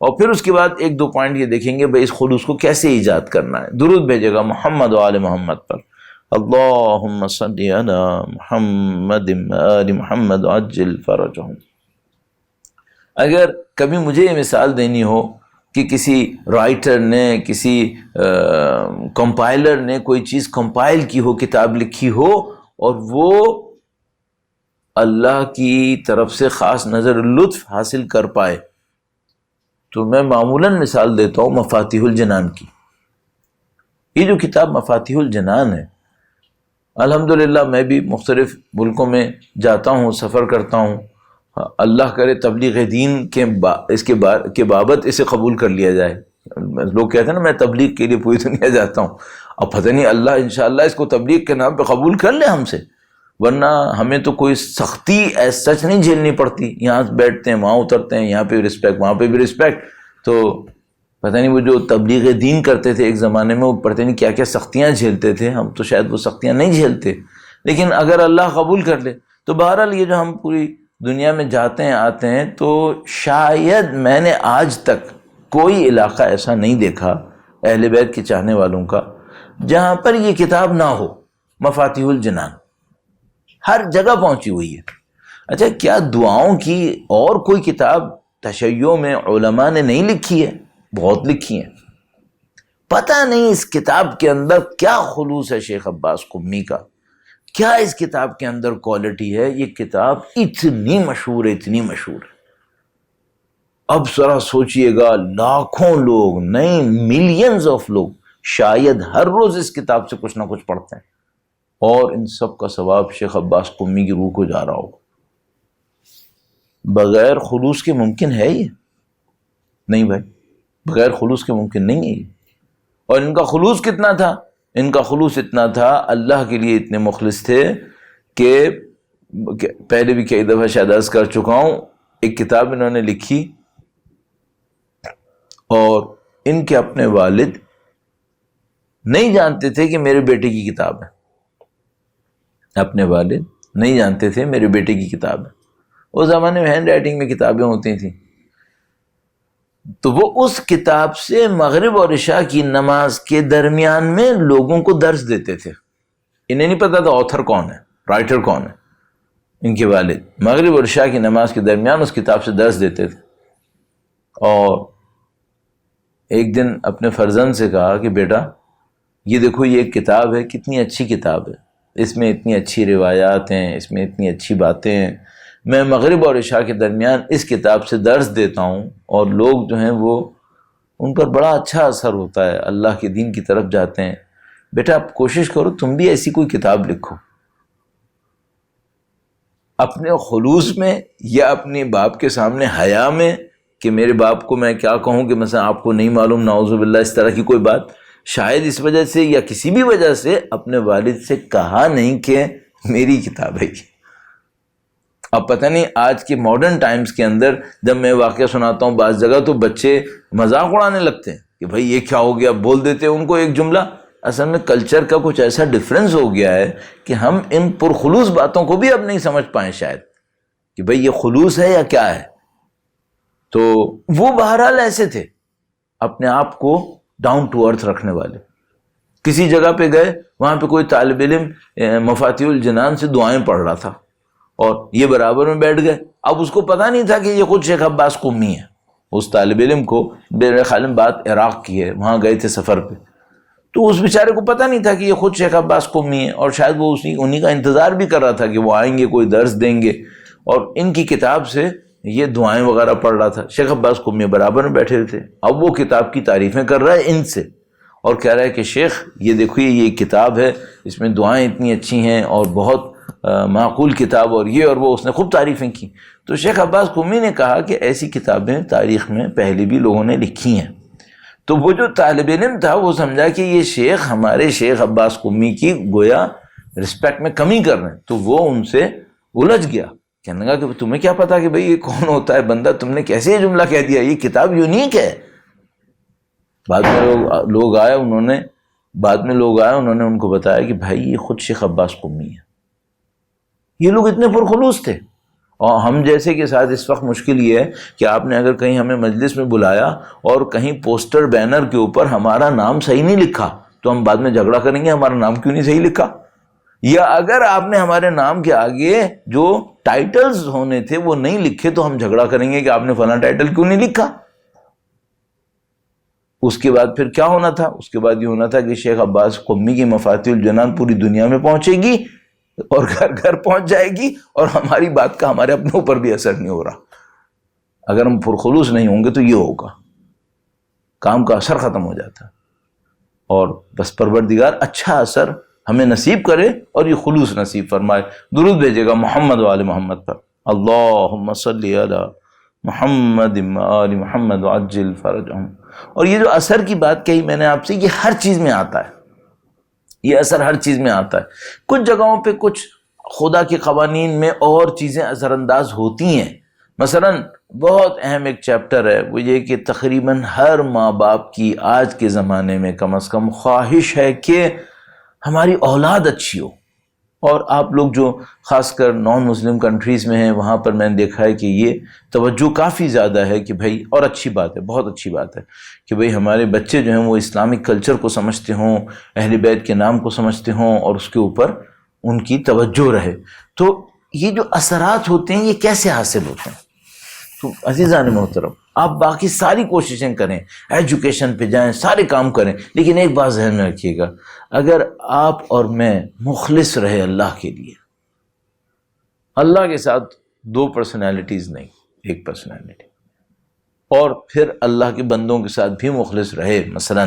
اور پھر اس کے بعد ایک دو پوائنٹ یہ دیکھیں گے بھئی اس خلوص کو کیسے ایجاد کرنا ہے. درود بھیجے گا محمد و آل محمد پر. اللہم صلی علی محمد آل محمد عجل فرجہم. اگر کبھی مجھے یہ مثال دینی ہو کہ کسی رائٹر نے کسی کمپائلر نے کوئی چیز کمپائل کی ہو، کتاب لکھی ہو اور وہ اللہ کی طرف سے خاص نظر لطف حاصل کر پائے، تو میں معمولاً مثال دیتا ہوں مفاتیح الجنان کی. یہ جو کتاب مفاتیح الجنان ہے، الحمدللہ میں بھی مختلف ملکوں میں جاتا ہوں، سفر کرتا ہوں. اللہ کرے تبلیغ دین کے بابت اسے قبول کر لیا جائے. لوگ کہتے ہیں نا میں تبلیغ کے لیے پوری دنیا جاتا ہوں، اب پتہ نہیں اللہ انشاءاللہ اس کو تبلیغ کے نام پہ قبول کر لے ہم سے، ورنہ ہمیں تو کوئی سختی ایس سچ نہیں جھیلنی پڑتی. یہاں بیٹھتے ہیں وہاں اترتے ہیں، یہاں پہ رسپیکٹ وہاں پہ بھی رسپیکٹ. تو پتہ نہیں وہ جو تبلیغ دین کرتے تھے ایک زمانے میں، وہ پتہ نہیں کیا کیا سختیاں جھیلتے تھے. ہم تو شاید وہ سختیاں نہیں جھیلتے، لیکن اگر اللہ قبول کر لے تو بہرحال یہ جو ہم پوری دنیا میں جاتے ہیں آتے ہیں، تو شاید میں نے آج تک کوئی علاقہ ایسا نہیں دیکھا اہل بیت کے چاہنے والوں کا جہاں پر یہ کتاب نہ ہو. مفاتیح الجنان ہر جگہ پہنچی ہوئی ہے. اچھا کیا دعاؤں کی اور کوئی کتاب تشیع میں علماء نے نہیں لکھی ہے؟ بہت لکھی ہیں. پتہ نہیں اس کتاب کے اندر کیا خلوص ہے شیخ عباس قمی کا، کیا اس کتاب کے اندر کوالٹی ہے. یہ کتاب اتنی مشہور ہے، اتنی مشہور ہے. اب ذرا سوچئے گا، لاکھوں لوگ نہیں ملینز آف لوگ شاید ہر روز اس کتاب سے کچھ نہ کچھ پڑھتے ہیں، اور ان سب کا ثواب شیخ عباس قمی کی روح کو جا رہا ہو. بغیر خلوص کے ممکن ہے یہ؟ نہیں بھائی، بغیر خلوص کے ممکن نہیں ہے یہ. اور ان کا خلوص کتنا تھا؟ ان کا خلوص اتنا تھا، اللہ کے لیے اتنے مخلص تھے کہ پہلے بھی کئی دفعہ شاید عرض کر چکا ہوں، ایک کتاب انہوں نے لکھی اور ان کے اپنے والد نہیں جانتے تھے کہ میرے بیٹے کی کتاب ہے. اپنے والد نہیں جانتے تھے میرے بیٹے کی کتاب ہے. اس زمانے میں ہینڈ رائٹنگ میں کتابیں ہوتی تھیں، تو وہ اس کتاب سے مغرب اور عشاء کی نماز کے درمیان میں لوگوں کو درس دیتے تھے. انہیں نہیں پتا تھا آتھر کون ہے، رائٹر کون ہے. ان کے والد مغرب اور عشاء کی نماز کے درمیان اس کتاب سے درس دیتے تھے. اور ایک دن اپنے فرزند سے کہا کہ بیٹا یہ دیکھو یہ ایک کتاب ہے، کتنی اچھی کتاب ہے، اس میں اتنی اچھی روایات ہیں، اس میں اتنی اچھی باتیں ہیں. میں مغرب اور عشاء کے درمیان اس کتاب سے درس دیتا ہوں اور لوگ جو ہیں وہ ان پر بڑا اچھا اثر ہوتا ہے، اللہ کے دین کی طرف جاتے ہیں. بیٹا آپ کوشش کرو تم بھی ایسی کوئی کتاب لکھو، اپنے خلوص میں یا اپنے باپ کے سامنے حیا میں، کہ میرے باپ کو میں کیا کہوں کہ مثلا آپ کو نہیں معلوم، نعوذ باللہ اس طرح کی کوئی بات. شاید اس وجہ سے یا کسی بھی وجہ سے اپنے والد سے کہا نہیں کہ میری کتاب ہے یہ. اب پتہ نہیں آج کے ماڈرن ٹائمز کے اندر جب میں واقعہ سناتا ہوں بعض جگہ تو بچے مذاق اڑانے لگتے ہیں کہ بھائی یہ کیا ہو گیا، بول دیتے ہیں ان کو ایک جملہ. اصل میں کلچر کا کچھ ایسا ڈفرینس ہو گیا ہے کہ ہم ان پرخلوص باتوں کو بھی اب نہیں سمجھ پائیں شاید کہ بھئی یہ خلوص ہے یا کیا ہے. تو وہ بہرحال ایسے تھے اپنے آپ کو ڈاؤن ٹو ارتھ رکھنے والے. کسی جگہ پہ گئے، وہاں پہ کوئی طالب علم مفاتیح الجنان سے دعائیں پڑھ رہا تھا اور یہ برابر میں بیٹھ گئے. اب اس کو پتہ نہیں تھا کہ یہ خود شیخ عباس قمی ہے. اس طالب علم کو میرے خیال میں بات عراق کی ہے، وہاں گئے تھے سفر پہ، تو اس بیچارے کو پتہ نہیں تھا کہ یہ خود شیخ عباس قمی ہے، اور شاید وہ انہی کا انتظار بھی کر رہا تھا کہ وہ آئیں گے، کوئی درس دیں گے. اور ان کی کتاب سے یہ دعائیں وغیرہ پڑھ رہا تھا، شیخ عباس قمی برابر میں بیٹھے تھے، اب وہ کتاب کی تعریفیں کر رہا ہے ان سے، اور کہہ رہا ہے کہ شیخ یہ دیکھیے یہ کتاب ہے، اس میں دعائیں اتنی اچھی ہیں اور بہت معقول کتاب، اور یہ اور وہ، اس نے خوب تعریفیں کی۔ تو شیخ عباس قمی نے کہا کہ ایسی کتابیں تاریخ میں پہلے بھی لوگوں نے لکھی ہیں۔ تو وہ جو طالب علم تھا وہ سمجھا کہ یہ شیخ ہمارے شیخ عباس قمی کی گویا رسپیکٹ میں کمی کر رہے ہیں، تو وہ ان سے الجھ گیا، کہنے لگا کہ تمہیں کیا پتا کہ بھئی یہ کون ہوتا ہے بندہ، تم نے کیسے یہ جملہ کہہ دیا، یہ کتاب یونیک ہے۔ بعد میں لوگ آئے انہوں نے ان کو بتایا کہ بھائی یہ خود شیخ عباس قمی ہے۔ یہ لوگ اتنے پرخلوص تھے، اور ہم جیسے کے ساتھ اس وقت مشکل یہ ہے کہ آپ نے اگر کہیں ہمیں مجلس میں بلایا اور کہیں پوسٹر بینر کے اوپر ہمارا نام صحیح نہیں لکھا تو ہم بعد میں جھگڑا کریں گے ہمارا نام کیوں نہیں صحیح لکھا، یا اگر آپ نے ہمارے نام کے آگے جو ٹائٹلز ہونے تھے وہ نہیں لکھے تو ہم جھگڑا کریں گے کہ آپ نے فلاں ٹائٹل کیوں نہیں لکھا۔ اس کے بعد پھر کیا ہونا تھا؟ اس کے بعد یہ ہونا تھا کہ شیخ عباس قمی کی مفاتیح الجنان پوری دنیا میں پہنچے گی اور گھر گھر پہنچ جائے گی، اور ہماری بات کا ہمارے اپنے اوپر بھی اثر نہیں ہو رہا۔ اگر ہم پرخلوص نہیں ہوں گے تو یہ ہوگا، کام کا اثر ختم ہو جاتا ہے۔ اور بس پروردگار اچھا اثر ہمیں نصیب کرے اور یہ خلوص نصیب فرمائے۔ درود بھیجے گا محمد و آل محمد پر، اللہم صلی علی محمد و آل محمد وعجل فرجہم۔ اور یہ جو اثر کی بات کہی میں نے آپ سے، یہ ہر چیز میں آتا ہے، یہ اثر ہر چیز میں آتا ہے۔ کچھ جگہوں پہ کچھ خدا کے قوانین میں اور چیزیں اثر انداز ہوتی ہیں، مثلا بہت اہم ایک چیپٹر ہے وہ یہ کہ تقریباً ہر ماں باپ کی آج کے زمانے میں کم از کم خواہش ہے کہ ہماری اولاد اچھی ہو، اور آپ لوگ جو خاص کر نان مسلم کنٹریز میں ہیں وہاں پر میں نے دیکھا ہے کہ یہ توجہ کافی زیادہ ہے کہ بھائی، اور اچھی بات ہے، بہت اچھی بات ہے کہ بھائی ہمارے بچے جو ہیں وہ اسلامک کلچر کو سمجھتے ہوں، اہل بیت کے نام کو سمجھتے ہوں، اور اس کے اوپر ان کی توجہ رہے۔ تو یہ جو اثرات ہوتے ہیں یہ کیسے حاصل ہوتے ہیں؟ تو عزیزان محترم، آپ باقی ساری کوششیں کریں، ایجوکیشن پہ جائیں، سارے کام کریں، لیکن ایک بات ذہن میں رکھیے گا، اگر آپ اور میں مخلص رہے اللہ کے لیے، اللہ کے ساتھ دو پرسنالٹیز نہیں، ایک پرسنالٹی، اور پھر اللہ کے بندوں کے ساتھ بھی مخلص رہے مثلا،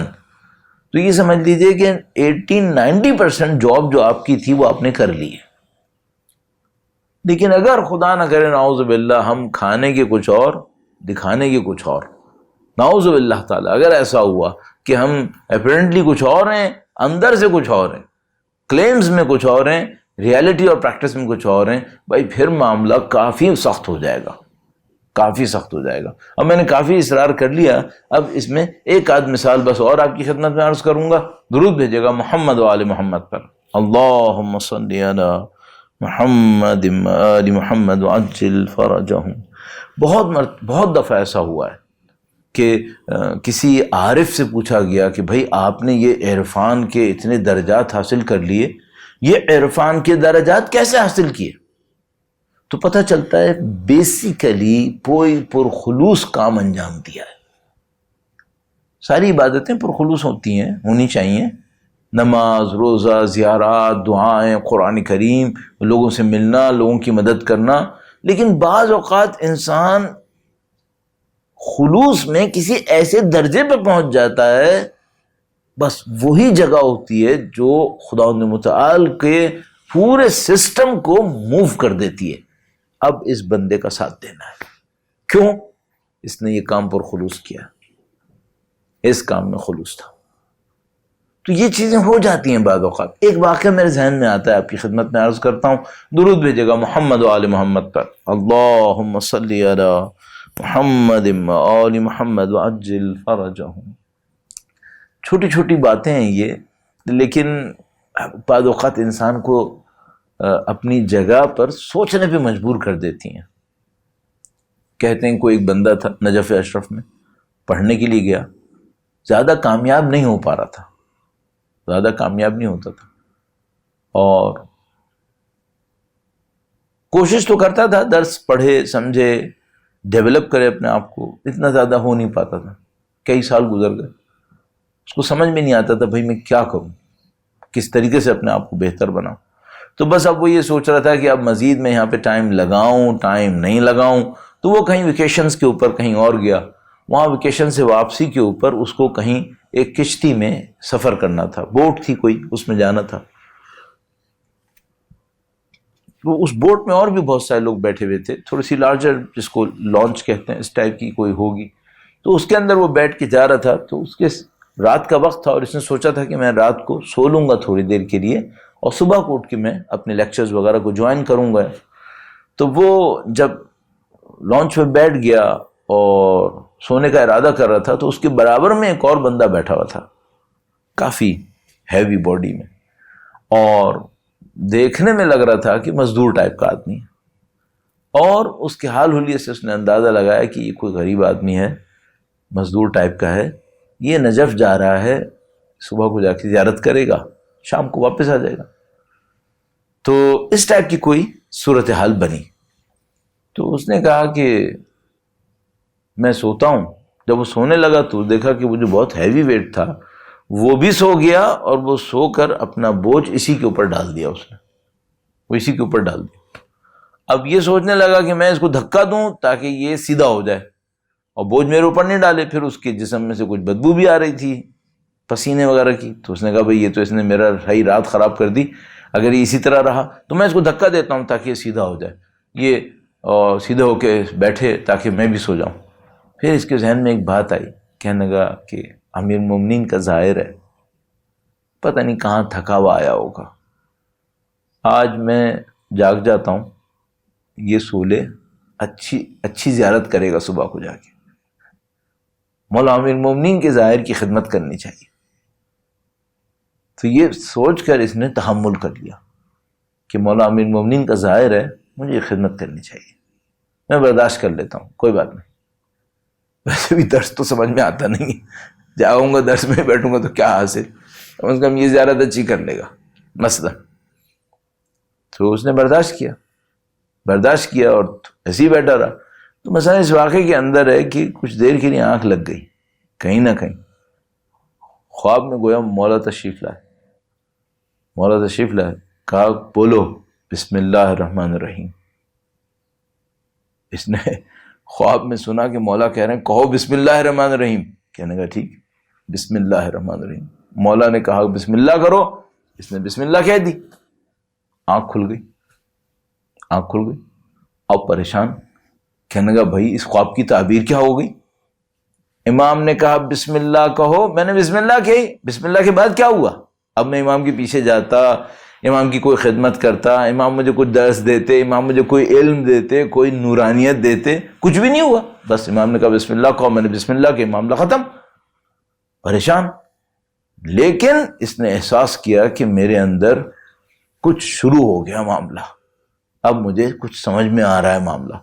تو یہ سمجھ لیجئے کہ 80-90% جاب جو آپ کی تھی وہ آپ نے کر لی ہے۔ لیکن اگر خدا نہ کرے نعوذ باللہ ہم کھانے کے کچھ اور دکھانے کے کچھ اور، نعوذ باللہ تعالیٰ اگر ایسا ہوا کہ ہم اپیرنٹلی کچھ اور ہیں، اندر سے کچھ اور ہیں، کلیمز میں کچھ اور ہیں، ریالٹی اور پریکٹس میں کچھ اور ہیں، بھائی پھر معاملہ کافی سخت ہو جائے گا، کافی سخت ہو جائے گا۔ اب میں نے کافی اصرار کر لیا، اب اس میں ایک آدھ مثال بس اور آپ کی خدمت میں عرض کروں گا۔ درود بھیجے گا محمد و آل محمد پر، اللہم صلی علی محمد و آل محمد وعجل فرجہم۔ بہت دفعہ ایسا ہوا ہے کہ کسی عارف سے پوچھا گیا کہ بھائی آپ نے یہ عرفان کے اتنے درجات حاصل کر لیے، یہ عرفان کے درجات کیسے حاصل کیے؟ تو پتہ چلتا ہے بیسیکلی کوئی پرخلوص کام انجام دیا ہے۔ ساری عبادتیں پرخلوص ہوتی ہیں، ہونی چاہیے، نماز، روزہ، زیارات، دعائیں، قرآن کریم، لوگوں سے ملنا، لوگوں کی مدد کرنا، لیکن بعض اوقات انسان خلوص میں کسی ایسے درجے پہ پہنچ جاتا ہے، بس وہی جگہ ہوتی ہے جو خداوند متعال کے پورے سسٹم کو موو کر دیتی ہے۔ اب اس بندے کا ساتھ دینا ہے، کیوں؟ اس نے یہ کام پر خلوص کیا، اس کام میں خلوص تھا۔ تو یہ چیزیں ہو جاتی ہیں بعض اوقات۔ ایک واقعہ میرے ذہن میں آتا ہے، آپ کی خدمت میں عرض کرتا ہوں۔ درود بھیجے گا محمد و آل محمد پر، اللہم صلی علی محمد و آل محمد وعجل فرجہم۔ چھوٹی چھوٹی باتیں ہیں یہ، لیکن بعض اوقات انسان کو اپنی جگہ پر سوچنے پہ مجبور کر دیتی ہیں۔ کہتے ہیں کوئی ایک بندہ تھا نجف اشرف میں، پڑھنے کے لیے گیا، زیادہ کامیاب نہیں ہو پا رہا تھا، زیادہ کامیاب نہیں ہوتا تھا، اور کوشش تو کرتا تھا، درس پڑھے، سمجھے، ڈیولپ کرے اپنے آپ کو، اتنا زیادہ ہو نہیں پاتا تھا۔ کئی سال گزر گئے، اس کو سمجھ میں نہیں آتا تھا بھائی میں کیا کروں، کس طریقے سے اپنے آپ کو بہتر بناؤں۔ تو بس اب وہ یہ سوچ رہا تھا کہ اب مزید میں یہاں پہ ٹائم لگاؤں، ٹائم نہیں لگاؤں، تو وہ کہیں ویکیشنز کے اوپر کہیں اور گیا، وہاں ویکیشن سے واپسی کے اوپر اس کو کہیں ایک کشتی میں سفر کرنا تھا، بوٹ تھی کوئی، اس میں جانا تھا. تو اس بوٹ میں اور بھی بہت سارے لوگ بیٹھے ہوئے تھے، تھوڑی سی لارجر جس کو لانچ کہتے ہیں اس ٹائپ کی کوئی ہوگی. تو اس کے اندر وہ بیٹھ کے جا رہا تھا. تو اس کے رات کا وقت تھا اور اس نے سوچا تھا کہ میں رات کو سو لوں گا تھوڑی دیر کے لیے اور صبح کو اٹھ کے میں اپنے لیکچرز وغیرہ کو جوائن کروں گا. تو وہ جب لانچ میں بیٹھ گیا اور سونے کا ارادہ کر رہا تھا تو اس کے برابر میں ایک اور بندہ بیٹھا ہوا تھا، کافی ہیوی باڈی میں، اور دیکھنے میں لگ رہا تھا کہ مزدور ٹائپ کا آدمی ہے. اور اس کے حال حلیے سے اس نے اندازہ لگایا کہ یہ کوئی غریب آدمی ہے، مزدور ٹائپ کا ہے، یہ نجف جا رہا ہے، صبح کو جا کے زیارت کرے گا، شام کو واپس آ جائے گا. تو اس ٹائپ کی کوئی صورتحال بنی. تو اس نے کہا کہ میں سوتا ہوں. جب وہ سونے لگا تو دیکھا کہ وہ جو بہت ہیوی ویٹ تھا وہ بھی سو گیا، اور وہ سو کر اپنا بوجھ اسی کے اوپر ڈال دیا. اس نے وہ اسی کے اوپر ڈال دیا. اب یہ سوچنے لگا کہ میں اس کو دھکا دوں تاکہ یہ سیدھا ہو جائے اور بوجھ میرے اوپر نہیں ڈالے. پھر اس کے جسم میں سے کچھ بدبو بھی آ رہی تھی پسینے وغیرہ کی. تو اس نے کہا بھئی یہ تو اس نے میرا صحیح رات خراب کر دی، اگر یہ اسی طرح رہا تو میں اس کو دھکا دیتا ہوں تاکہ یہ سیدھا ہو جائے، یہ سیدھا ہو کے بیٹھے تاکہ میں بھی سو جاؤں. پھر اس کے ذہن میں ایک بات آئی، کہنے لگا کہ امیر المومنین کا ظاہر ہے، پتہ نہیں کہاں تھکا ہوا آیا ہوگا، آج میں جاگ جاتا ہوں، یہ سو لے، اچھی زیارت کرے گا صبح کو جا کے. مولا امیر المومنین کے ظاہر کی خدمت کرنی چاہیے. تو یہ سوچ کر اس نے تحمل کر لیا کہ مولا امیر المومنین کا ظاہر ہے، مجھے یہ خدمت کرنی چاہیے، میں برداشت کر لیتا ہوں، کوئی بات نہیں. ویسے بھی درس تو سمجھ میں آتا نہیں، جاؤں گا درس میں بیٹھوں گا تو کیا حاصل، کم از کم یہ زیارت اچھی کر لے گا مثلا. تو اس نے برداشت کیا اور ایسے ہی بیٹھا رہا. تو مثلا اس واقعے کے اندر ہے کہ کچھ دیر کے لیے آنکھ لگ گئی، کہیں نہ کہیں خواب میں گویا مولا تشریف لائے، کہا بولو بسم اللہ الرحمن الرحیم. اس نے خواب میں سنا کہ مولا کہہ رہے ہیں کہو بسم اللہ الرحمن الرحیم. کہنے کا ٹھیک بسم اللہ الرحمن الرحیم. مولا نے کہا بسم اللہ کرو، اس نے بسم اللہ کہہ دی. آنکھ کھل گئی اب پریشان، کہنے کا بھائی اس خواب کی تعبیر کیا ہو گئی؟ امام نے کہا بسم اللہ کہو، میں نے بسم اللہ کہی، بسم اللہ کے بعد کیا ہوا؟ اب میں امام کے پیچھے جاتا، امام کی کوئی خدمت کرتا، امام مجھے کچھ درس دیتے، امام مجھے کوئی علم دیتے، کوئی نورانیت دیتے، کچھ بھی نہیں ہوا. بس امام نے کہا بسم اللہ کہو، میں نے بسم اللہ کہ معاملہ ختم. پریشان. لیکن اس نے احساس کیا کہ میرے اندر کچھ شروع ہو گیا معاملہ، اب مجھے کچھ سمجھ میں آ رہا ہے معاملہ.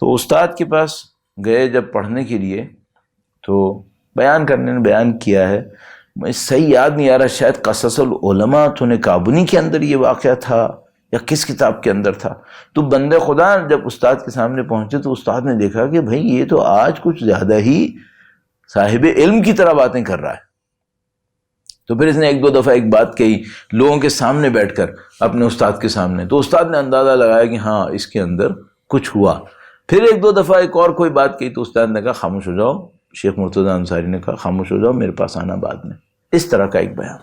تو استاد کے پاس گئے جب پڑھنے کے لیے، تو بیان کرنے نے بیان کیا ہے، میں صحیح یاد نہیں آ رہا، شاید قصص العلماء تھونے کابنی کے اندر یہ واقعہ تھا یا کس کتاب کے اندر تھا. تو بندے خدا جب استاد کے سامنے پہنچے تو استاد نے دیکھا کہ بھائی یہ تو آج کچھ زیادہ ہی صاحب علم کی طرح باتیں کر رہا ہے. تو پھر اس نے ایک دو دفعہ ایک بات کہی لوگوں کے سامنے بیٹھ کر، اپنے استاد کے سامنے. تو استاد نے اندازہ لگایا کہ ہاں اس کے اندر کچھ ہوا. پھر ایک دو دفعہ ایک اور کوئی بات کہی تو استاد نے کہا خاموش ہو جاؤ. شیخ مرتضیٰ انصاری نے کہا خاموش ہو جاؤ، میرے پاس آنا بعد میں. اس طرح کا ایک بیان.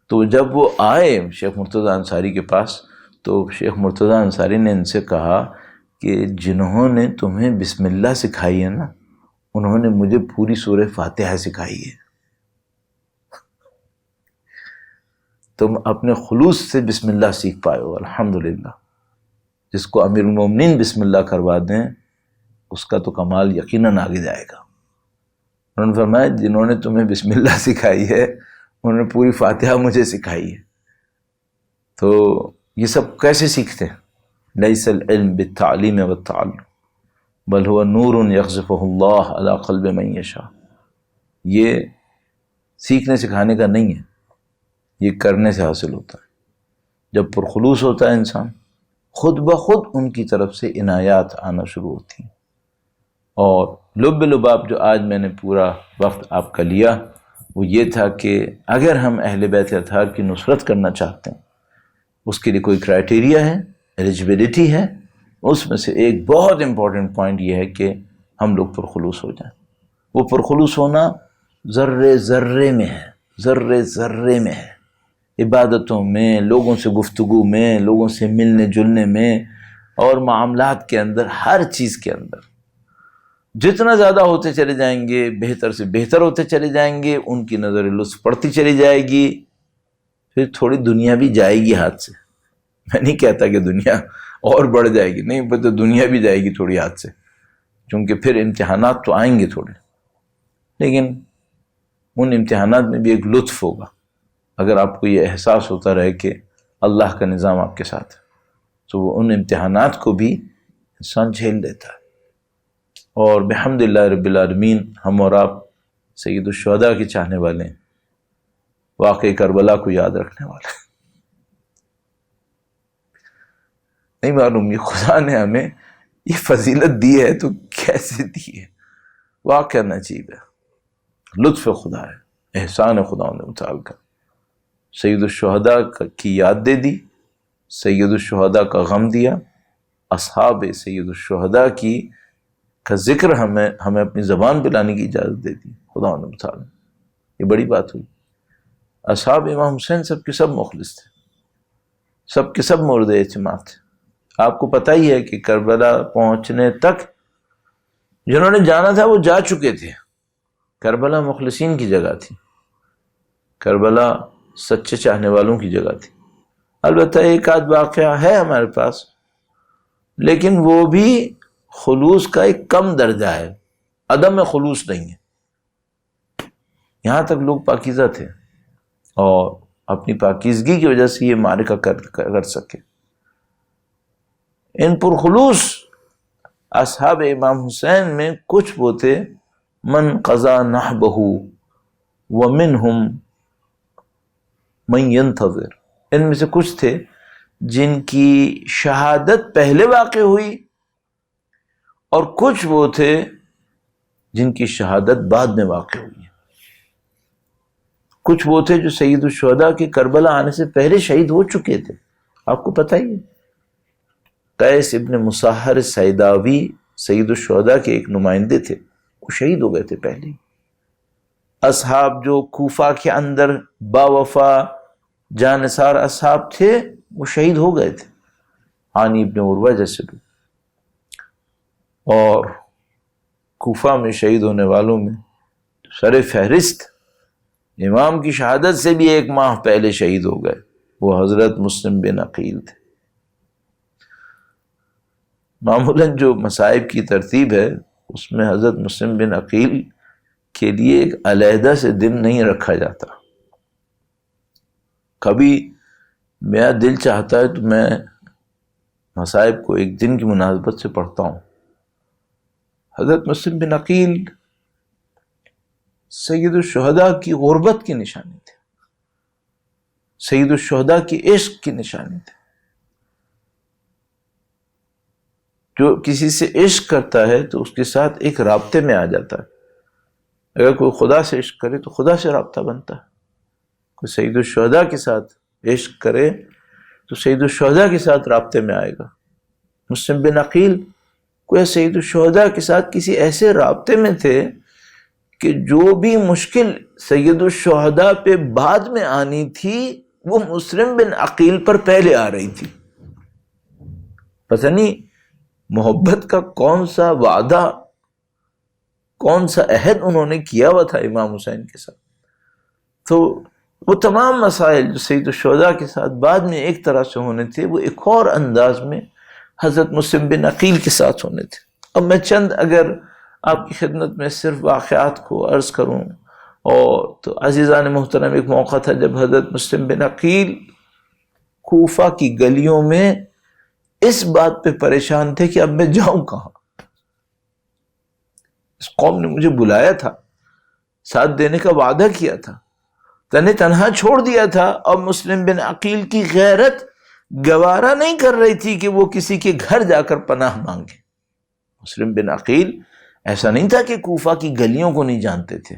تو جب وہ آئے شیخ مرتضیٰ انصاری کے پاس تو شیخ مرتضیٰ انصاری نے ان سے کہا کہ جنہوں نے تمہیں بسم اللہ سکھائی ہے نا، انہوں نے مجھے پوری سورہ فاتحہ سکھائی ہے. تم اپنے خلوص سے بسم اللہ سیکھ پائے ہو، الحمدللہ. جس کو امیر المومنین بسم اللہ کروا دیں اس کا تو کمال یقیناً آگے جائے گا. انہوں نے فرمایا جنہوں نے تمہیں بسم اللہ سکھائی ہے انہوں نے پوری فاتحہ مجھے سکھائی ہے. تو یہ سب کیسے سیکھتے ہیں؟ لیس العلم بالتعلیم والتعلم بل هو نور یقذفہ اللہ علی قلب من یشاء. یہ سیکھنے سکھانے کا نہیں ہے، یہ کرنے سے حاصل ہوتا ہے. جب پرخلوص ہوتا ہے انسان، خود بخود ان کی طرف سے عنایات آنا شروع ہوتی ہیں. اور لب لباب جو آج میں نے پورا وقت آپ کا لیا وہ یہ تھا کہ اگر ہم اہل بیت اطہار کی نصرت کرنا چاہتے ہیں، اس کے لیے کوئی کرائٹیریا ہے، ایلیجبلٹی ہے، اس میں سے ایک بہت امپورٹنٹ پوائنٹ یہ ہے کہ ہم لوگ پرخلوص ہو جائیں. وہ پرخلوص ہونا ذرے ذرے میں ہے، ذرے ذرے میں ہے، عبادتوں میں، لوگوں سے گفتگو میں، لوگوں سے ملنے جلنے میں، اور معاملات کے اندر، ہر چیز کے اندر. جتنا زیادہ ہوتے چلے جائیں گے، بہتر سے بہتر ہوتے چلے جائیں گے، ان کی نظر لطف پڑتی چلی جائے گی، پھر تھوڑی دنیا بھی جائے گی ہاتھ سے. میں نہیں کہتا کہ دنیا اور بڑھ جائے گی، نہیں، تو دنیا بھی جائے گی تھوڑی ہاتھ سے، کیونکہ پھر امتحانات تو آئیں گے تھوڑے، لیکن ان امتحانات میں بھی ایک لطف ہوگا اگر آپ کو یہ احساس ہوتا رہے کہ اللہ کا نظام آپ کے ساتھ ہے، تو وہ ان امتحانات کو بھی انسان جھیل لیتا ہے. اور بحمد اللہ رب العالمین ہم اور آپ سید الشہداء کے چاہنے والے ہیں، واقعہ کربلا کو یاد رکھنے والے ہیں. نہیں معلوم یہ خدا نے ہمیں یہ فضیلت دی ہے تو کیسے دی ہے، واقعہ عجیب ہے، لطف خدا ہے، احسان خدا نے متعال کا. سید الشہداء کی یاد دے دی، سید الشہداء کا غم دیا، اصحاب سید الشہداء کی کا ذکر ہمیں اپنی زبان پہ لانے کی اجازت دے دی خدا نے متعال. یہ بڑی بات ہوئی. اصحاب امام حسین سب کے سب مخلص تھے، سب کے سب مورد اعتماد تھے. آپ کو پتہ ہی ہے کہ کربلا پہنچنے تک جنہوں نے جانا تھا وہ جا چکے تھے. کربلا مخلصین کی جگہ تھی، کربلا سچے چاہنے والوں کی جگہ تھی. البتہ ایک آدھ واقعہ ہے ہمارے پاس، لیکن وہ بھی خلوص کا ایک کم درجہ ہے، عدم خلوص نہیں ہے. یہاں تک لوگ پاکیزہ تھے اور اپنی پاکیزگی کی وجہ سے یہ معرکہ کر سکے. ان پرخلوص اصحاب امام حسین میں کچھ وہ تھے من قضا نحبہ ومنہم من ينتظر. ان میں سے کچھ تھے جن کی شہادت پہلے واقع ہوئی، اور کچھ وہ تھے جن کی شہادت بعد میں واقع ہوئی. کچھ وہ تھے جو سید الشہداء کے کربلا آنے سے پہلے شہید ہو چکے تھے. آپ کو پتہ ہی ہے قیس ابن مصہر سیداوی سید الشہداء کے ایک نمائندے تھے، وہ شہید ہو گئے تھے پہلے ہی. اصحاب جو کوفہ کے اندر با وفا جانثار اصحاب تھے وہ شہید ہو گئے تھے، عانی ابن عروہ جیسے لوگ. اور کوفہ میں شہید ہونے والوں میں سر فہرست امام کی شہادت سے بھی 1 ماہ پہلے شہید ہو گئے، وہ حضرت مسلم بن عقیل تھے. معمولاً جو مصائب کی ترتیب ہے اس میں حضرت مسلم بن عقیل کے لیے ایک علیحدہ سے دن نہیں رکھا جاتا. کبھی میرا دل چاہتا ہے تو میں مصائب کو ایک دن کی مناسبت سے پڑھتا ہوں. حضرت مسلم بن عقیل سید الشہداء کی غربت کی نشانی تھے، سید الشہداء کی عشق کی نشانی تھے. جو کسی سے عشق کرتا ہے تو اس کے ساتھ ایک رابطے میں آ جاتا ہے. اگر کوئی خدا سے عشق کرے تو خدا سے رابطہ بنتا ہے. کوئی سید الشہداء کے ساتھ عشق کرے تو سید الشہداء کے ساتھ رابطے میں آئے گا. مسلم بن عقیل کوئی سید الشہداء کے ساتھ کسی ایسے رابطے میں تھے کہ جو بھی مشکل سید الشہداء پہ بعد میں آنی تھی وہ مسلم بن عقیل پر پہلے آ رہی تھی. پتہ نہیں محبت کا کون سا وعدہ، کون سا عہد انہوں نے کیا ہوا تھا امام حسین کے ساتھ. تو وہ تمام مسائل جو سید الشہداء کے ساتھ بعد میں ایک طرح سے ہونے تھے وہ ایک اور انداز میں حضرت مسلم بن عقیل کے ساتھ ہونے تھے. اب میں چند اگر آپ کی خدمت میں صرف واقعات کو عرض کروں، اور تو عزیزان محترم ایک موقع تھا جب حضرت مسلم بن عقیل کوفہ کی گلیوں میں اس بات پہ پریشان تھے کہ اب میں جاؤں کہاں. اس قوم نے مجھے بلایا تھا، ساتھ دینے کا وعدہ کیا تھا، تنہا چھوڑ دیا تھا. اور مسلم بن عقیل کی غیرت گوارا نہیں کر رہی تھی کہ وہ کسی کے گھر جا کر پناہ مانگے. مسلم بن عقیل ایسا نہیں تھا کہ کوفہ کی گلیوں کو نہیں جانتے تھے،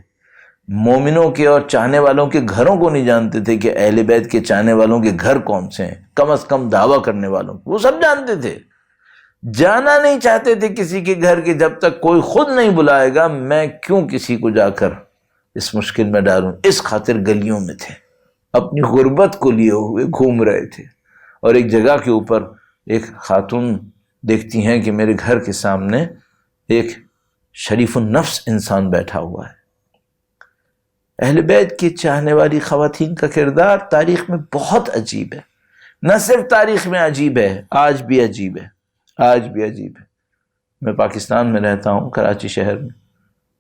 مومنوں کے اور چاہنے والوں کے گھروں کو نہیں جانتے تھے کہ اہل بیت کے چاہنے والوں کے گھر کون سے ہیں، کم از کم دعویٰ کرنے والوں کو وہ سب جانتے تھے. جانا نہیں چاہتے تھے کسی کے گھر کے جب تک کوئی خود نہیں بلائے گا، میں کیوں کسی کو جا کر اس مشکل میں ڈالوں، اس خاطر گلیوں میں تھے، اپنی غربت کو لیے ہوئے گھوم رہے تھے۔ اور ایک جگہ کے اوپر ایک خاتون دیکھتی ہیں کہ میرے گھر کے سامنے ایک شریف النفس انسان بیٹھا ہوا ہے۔ اہل بیت کی چاہنے والی خواتین کا کردار تاریخ میں بہت عجیب ہے، نہ صرف تاریخ میں عجیب ہے، آج بھی عجیب ہے، آج بھی عجیب ہے۔ میں پاکستان میں رہتا ہوں، کراچی شہر میں،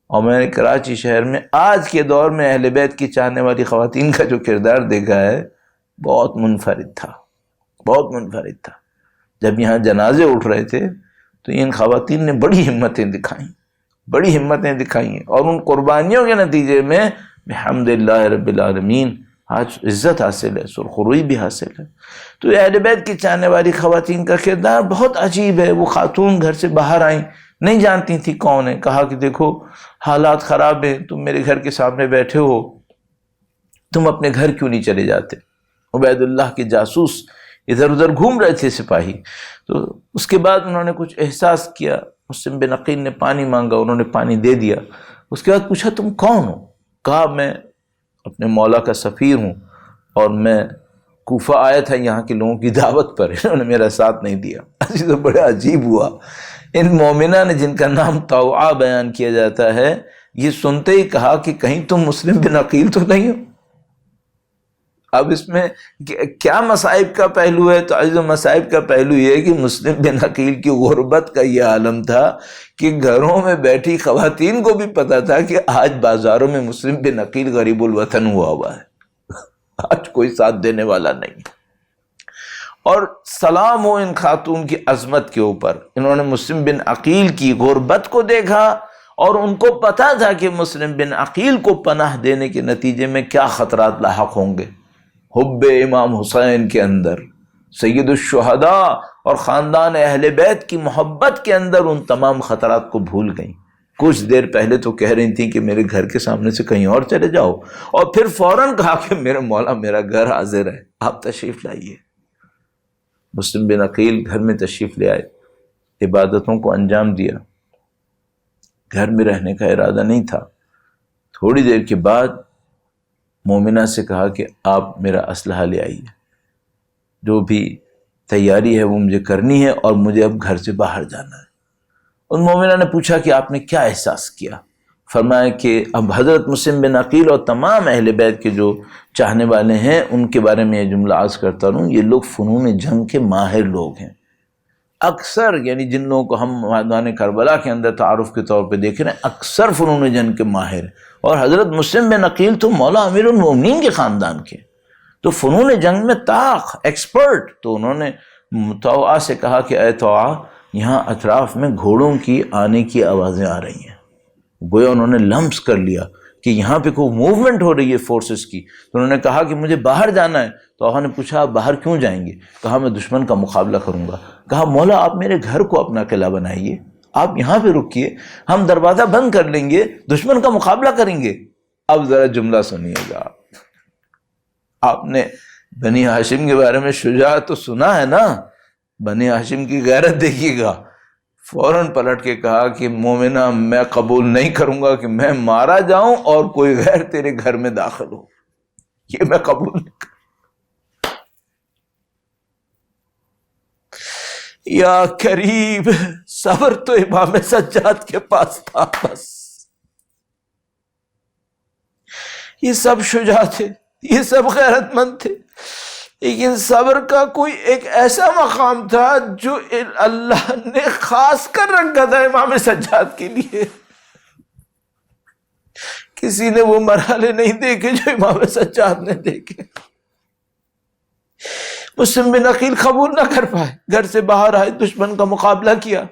اور میں نے کراچی شہر میں آج کے دور میں اہل بیت کی چاہنے والی خواتین کا جو کردار دیکھا ہے بہت منفرد تھا، بہت منفرد تھا۔ جب یہاں جنازے اٹھ رہے تھے تو ان خواتین نے بڑی ہمتیں دکھائیں، بڑی ہمتیں دکھائی ہیں، اور ان قربانیوں کے نتیجے میں بحمد اللہ رب العالمین آج عزت حاصل ہے، سرخروئی بھی حاصل ہے۔ تو اہل بیت کی چاہنے والی خواتین کا کردار بہت عجیب ہے۔ وہ خاتون گھر سے باہر آئیں، نہیں جانتی تھی کون ہے، کہا کہ دیکھو حالات خراب ہیں، تم میرے گھر کے سامنے بیٹھے ہو، تم اپنے گھر کیوں نہیں چلے جاتے؟ عبید اللہ کے جاسوس ادھر ادھر گھوم رہے تھے سپاہی۔ تو اس کے بعد انہوں نے کچھ احساس کیا، مسلم بن عقیل نے پانی مانگا، انہوں نے پانی دے دیا۔ اس کے بعد پوچھا تم کون ہو؟ کہا میں اپنے مولا کا سفیر ہوں، اور میں کوفہ آیا تھا یہاں کے لوگوں کی دعوت پر، انہوں نے میرا ساتھ نہیں دیا۔ اسی تو بڑا عجیب ہوا، ان مومنہ نے جن کا نام طوعہ بیان کیا جاتا ہے، یہ سنتے ہی کہا کہ کہیں تم مسلم بن عقیل تو نہیں ہو۔ اب اس میں کیا مصائب کا پہلو ہے؟ تو عزیز مصائب کا پہلو یہ ہے کہ مسلم بن عقیل کی غربت کا یہ عالم تھا کہ گھروں میں بیٹھی خواتین کو بھی پتا تھا کہ آج بازاروں میں مسلم بن عقیل غریب الوطن ہوا ہے، آج کوئی ساتھ دینے والا نہیں۔ اور سلام ہو ان خاتون کی عظمت کے اوپر، انہوں نے مسلم بن عقیل کی غربت کو دیکھا، اور ان کو پتا تھا کہ مسلم بن عقیل کو پناہ دینے کے نتیجے میں کیا خطرات لاحق ہوں گے۔ حب امام حسین کے اندر، سید الشہداء اور خاندان اہل بیت کی محبت کے اندر ان تمام خطرات کو بھول گئیں۔ کچھ دیر پہلے تو کہہ رہی تھیں کہ میرے گھر کے سامنے سے کہیں اور چلے جاؤ، اور پھر فوراً کہا کہ میرے مولا میرا گھر حاضر ہے، آپ تشریف لائیے۔ مسلم بن عقیل گھر میں تشریف لے آئے، عبادتوں کو انجام دیا، گھر میں رہنے کا ارادہ نہیں تھا۔ تھوڑی دیر کے بعد مومنہ سے کہا کہ آپ میرا اسلحہ لے آئیے، جو بھی تیاری ہے وہ مجھے کرنی ہے، اور مجھے اب گھر سے باہر جانا ہے۔ ان مومنہ نے پوچھا کہ آپ نے کیا احساس کیا؟ فرمایا کہ اب حضرت مسلم بن عقیل اور تمام اہل بیت کے جو چاہنے والے ہیں ان کے بارے میں یہ جملہ عرض کرتا ہوں، یہ لوگ فنون جنگ کے ماہر لوگ ہیں۔ اکثر یعنی جن لوگوں کو ہم میدان کربلا کے اندر تعارف کے طور پہ دیکھ رہے ہیں، اکثر فنون جنگ کے ماہر، اور حضرت مسلم بن عقیل تو مولا امیر المومنین کے خاندان کے، تو فنون جنگ میں طاق ایکسپرٹ۔ تو انہوں نے طوعہ سے کہا کہ اے طوعہ، یہاں اطراف میں گھوڑوں کی آنے کی آوازیں آ رہی ہیں۔ گویا انہوں نے لمس کر لیا کہ یہاں پہ کوئی موومنٹ ہو رہی ہے فورسز کی۔ تو انہوں نے کہا کہ مجھے باہر جانا ہے۔ تو طوعہ نے پوچھا آپ باہر کیوں جائیں گے؟ کہا میں دشمن کا مقابلہ کروں گا۔ کہا مولا آپ میرے گھر کو اپنا قلعہ بنائیے، آپ یہاں پہ رکیے، ہم دروازہ بند کر لیں گے، دشمن کا مقابلہ کریں گے۔ اب ذرا جملہ سنیے گا، آپ نے بنی ہاشم کے بارے میں شجاعت تو سنا ہے نا، بنی ہاشم کی غیرت دیکھیے گا۔ فوراً پلٹ کے کہا کہ مومنہ میں قبول نہیں کروں گا کہ میں مارا جاؤں اور کوئی غیر تیرے گھر میں داخل ہو، یہ میں قبول نہیں کروں۔ یا قریب صبر تو امام سجاد کے پاس تھا، بس یہ سب شجاع تھے، یہ سب غیرت مند تھے، لیکن صبر کا کوئی ایک ایسا مقام تھا جو اللہ نے خاص کر رکھا تھا امام سجاد کے لیے۔ کسی نے وہ مرحلے نہیں دیکھے جو امام سجاد نے دیکھے۔ مسلم بن عقیل قبول نہ کر پائے، گھر سے باہر آئے، دشمن کا مقابلہ کیا،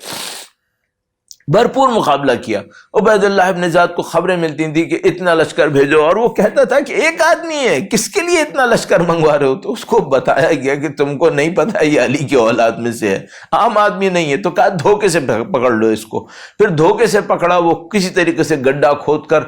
بھرپور مقابلہ کیا۔ عبید اللہ ابن زیاد کو خبریں ملتی تھیں کہ اتنا لشکر بھیجو، اور وہ کہتا تھا کہ ایک آدمی ہے، کس کے لیے اتنا لشکر منگوا رہے ہو؟ تو اس کو بتایا گیا کہ تم کو نہیں پتا یہ علی کی اولاد میں سے ہے، عام آدمی نہیں ہے۔ تو کہا دھوکے سے پکڑ لو اس کو۔ پھر دھوکے سے پکڑا، وہ کسی طریقے سے گڈھا کھود کر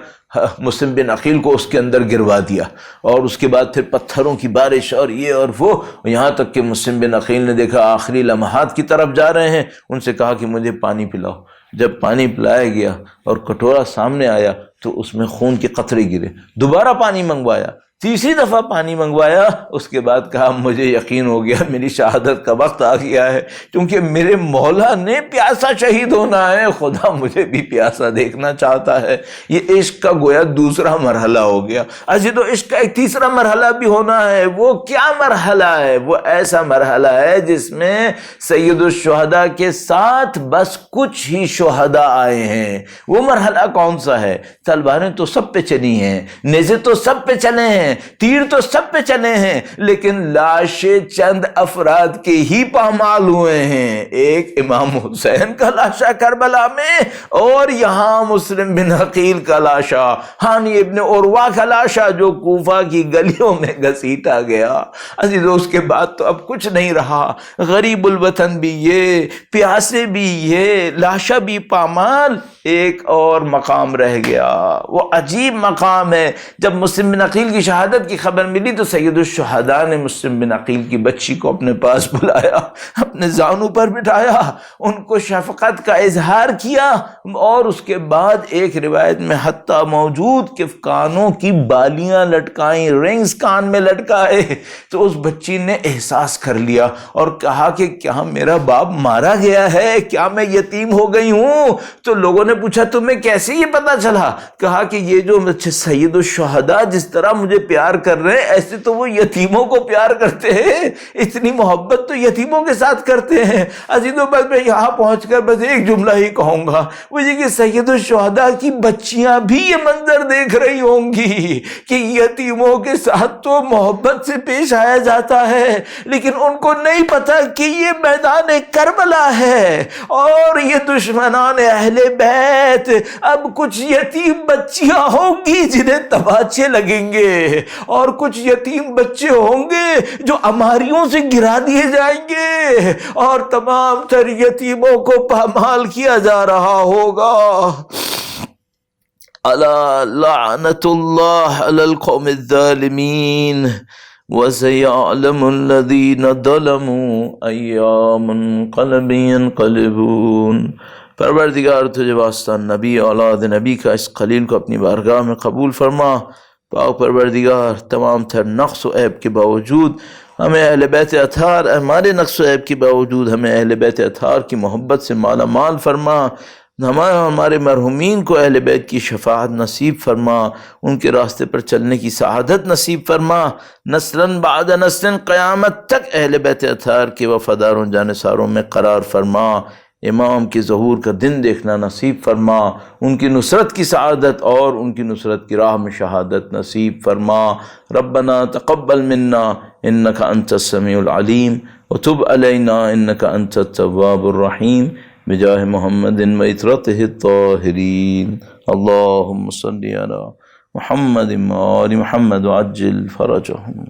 مسلم بن عقیل کو اس کے اندر گروا دیا، اور اس کے بعد پھر پتھروں کی بارش اور یہ اور وہ، یہاں تک کہ مسلم بن عقیل نے دیکھا آخری لمحات کی طرف جا رہے ہیں، ان سے کہا کہ مجھے پانی پلاؤ۔ جب پانی پلایا گیا اور کٹورا سامنے آیا تو اس میں خون کے قطرے گرے، دوبارہ پانی منگوایا، تیسری دفعہ پانی منگوایا، اس کے بعد کہا مجھے یقین ہو گیا میری شہادت کا وقت آ گیا ہے، کیونکہ میرے مولا نے پیاسا شہید ہونا ہے، خدا مجھے بھی پیاسا دیکھنا چاہتا ہے۔ یہ عشق کا گویا دوسرا مرحلہ ہو گیا۔ تو عشق کا ایک تیسرا مرحلہ بھی ہونا ہے۔ وہ کیا مرحلہ ہے؟ وہ ایسا مرحلہ ہے جس میں سید الشہداء کے ساتھ بس کچھ ہی شہداء آئے ہیں۔ وہ مرحلہ کون سا ہے؟ تلواریں تو سب پہ چلی ہیں، نیزے تو سب پہ چلے ہیں، تیر تو سب پہ چلے ہیں، لیکن لاشیں چند افراد کے ہی پامال ہوئے ہیں۔ ایک امام حسین کا لاشا کربلا میں، اور یہاں مسلم بن عقیل کا لاشا، ہانی ابن عروہ کا لاشا جو کوفہ کی گلیوں میں گھسیٹا گیا۔ عزیزو اس کے بعد تو اب کچھ نہیں رہا، غریب الوطن بھی یہ، پیاسے بھی یہ، لاشا بھی پامال۔ ایک اور مقام رہ گیا، وہ عجیب مقام ہے۔ جب مسلم بن عقیل کی شہادت کی خبر ملی تو سید الشہداء نے مسلم بن عقیل کی بچی کو اپنے پاس بلایا، اپنے زانو پر بٹھایا، ان کو شفقت کا اظہار کیا، اور اس کے بعد ایک روایت میں حتیٰ موجود کہ کانوں کی بالیاں لٹکائیں، رنگز کان میں لٹکائے۔ تو اس بچی نے احساس کر لیا اور کہا کہ کیا میرا باپ مارا گیا ہے؟ کیا میں یتیم ہو گئی ہوں؟ تو لوگوں نے پوچھا تمہیں کیسے یہ پتا چلا؟ کہا کہ یہ جو سید الشہداء جس طرح مجھے پیار کر رہے ہیں، ایسے تو وہ یتیموں کو پیار کرتے ہیں، اتنی محبت تو یتیموں کے ساتھ کرتے ہیں۔ عزیزو بس میں یہاں پہنچ کر بس ایک جملہ ہی کہوں گا، وہ یہ کہ سید الشہداء کی بچیاں بھی یہ منظر دیکھ رہی ہوں گی کہ یتیموں کے ساتھ تو محبت سے پیش آیا جاتا ہے، لیکن ان کو نہیں پتا کہ یہ میدان کربلا ہے، اور یہ دشمنان اہل بیت اب کچھ یتیم بچیاں ہوں گی جنہیں تماچے لگیں گے، اور کچھ یتیم بچے ہوں گے جو عماریوں سے گرا دیے جائیں گے، اور تمام تر یتیموں کو پامال کیا جا رہا ہوگا۔ الا لعنت اللہ علی القوم الظالمین وَسَيَعْلَمُ الَّذِينَ ظَلَمُوا أَيَّ مُنْقَلَبٍ يَنْقَلِبُونَ۔ پروردگار تجھے واسطہ نبی اولاد نبی کا اس خلیل کو اپنی بارگاہ میں قبول فرما۔ پاک پروردگار تمام تر نقص و عیب کے باوجود ہمیں اہل بیت اطہار، ہمارے نقص و عیب کے باوجود ہمیں اہل بیت اطہار کی محبت سے مالا مال فرما۔ ہمارے مرحومین کو اہل بیت کی شفاعت نصیب فرما، ان کے راستے پر چلنے کی سعادت نصیب فرما، نسلاً بعد نسل قیامت تک اہل بیت اطہار کے وفاداروں جانثاروں میں قرار فرما۔ امام کے ظہور کا دن دیکھنا نصیب فرما، ان کی نصرت کی سعادت اور ان کی نصرت کی راہ میں شہادت نصیب فرما۔ ربنا تقبل منا انک انت السمیع العلیم وتب علینا انک انت التواب الرحیم بجاہ محمد وعطرتہ الطاہرین۔ اللہم صلی علی محمد وآل محمد وعجل فرجہم۔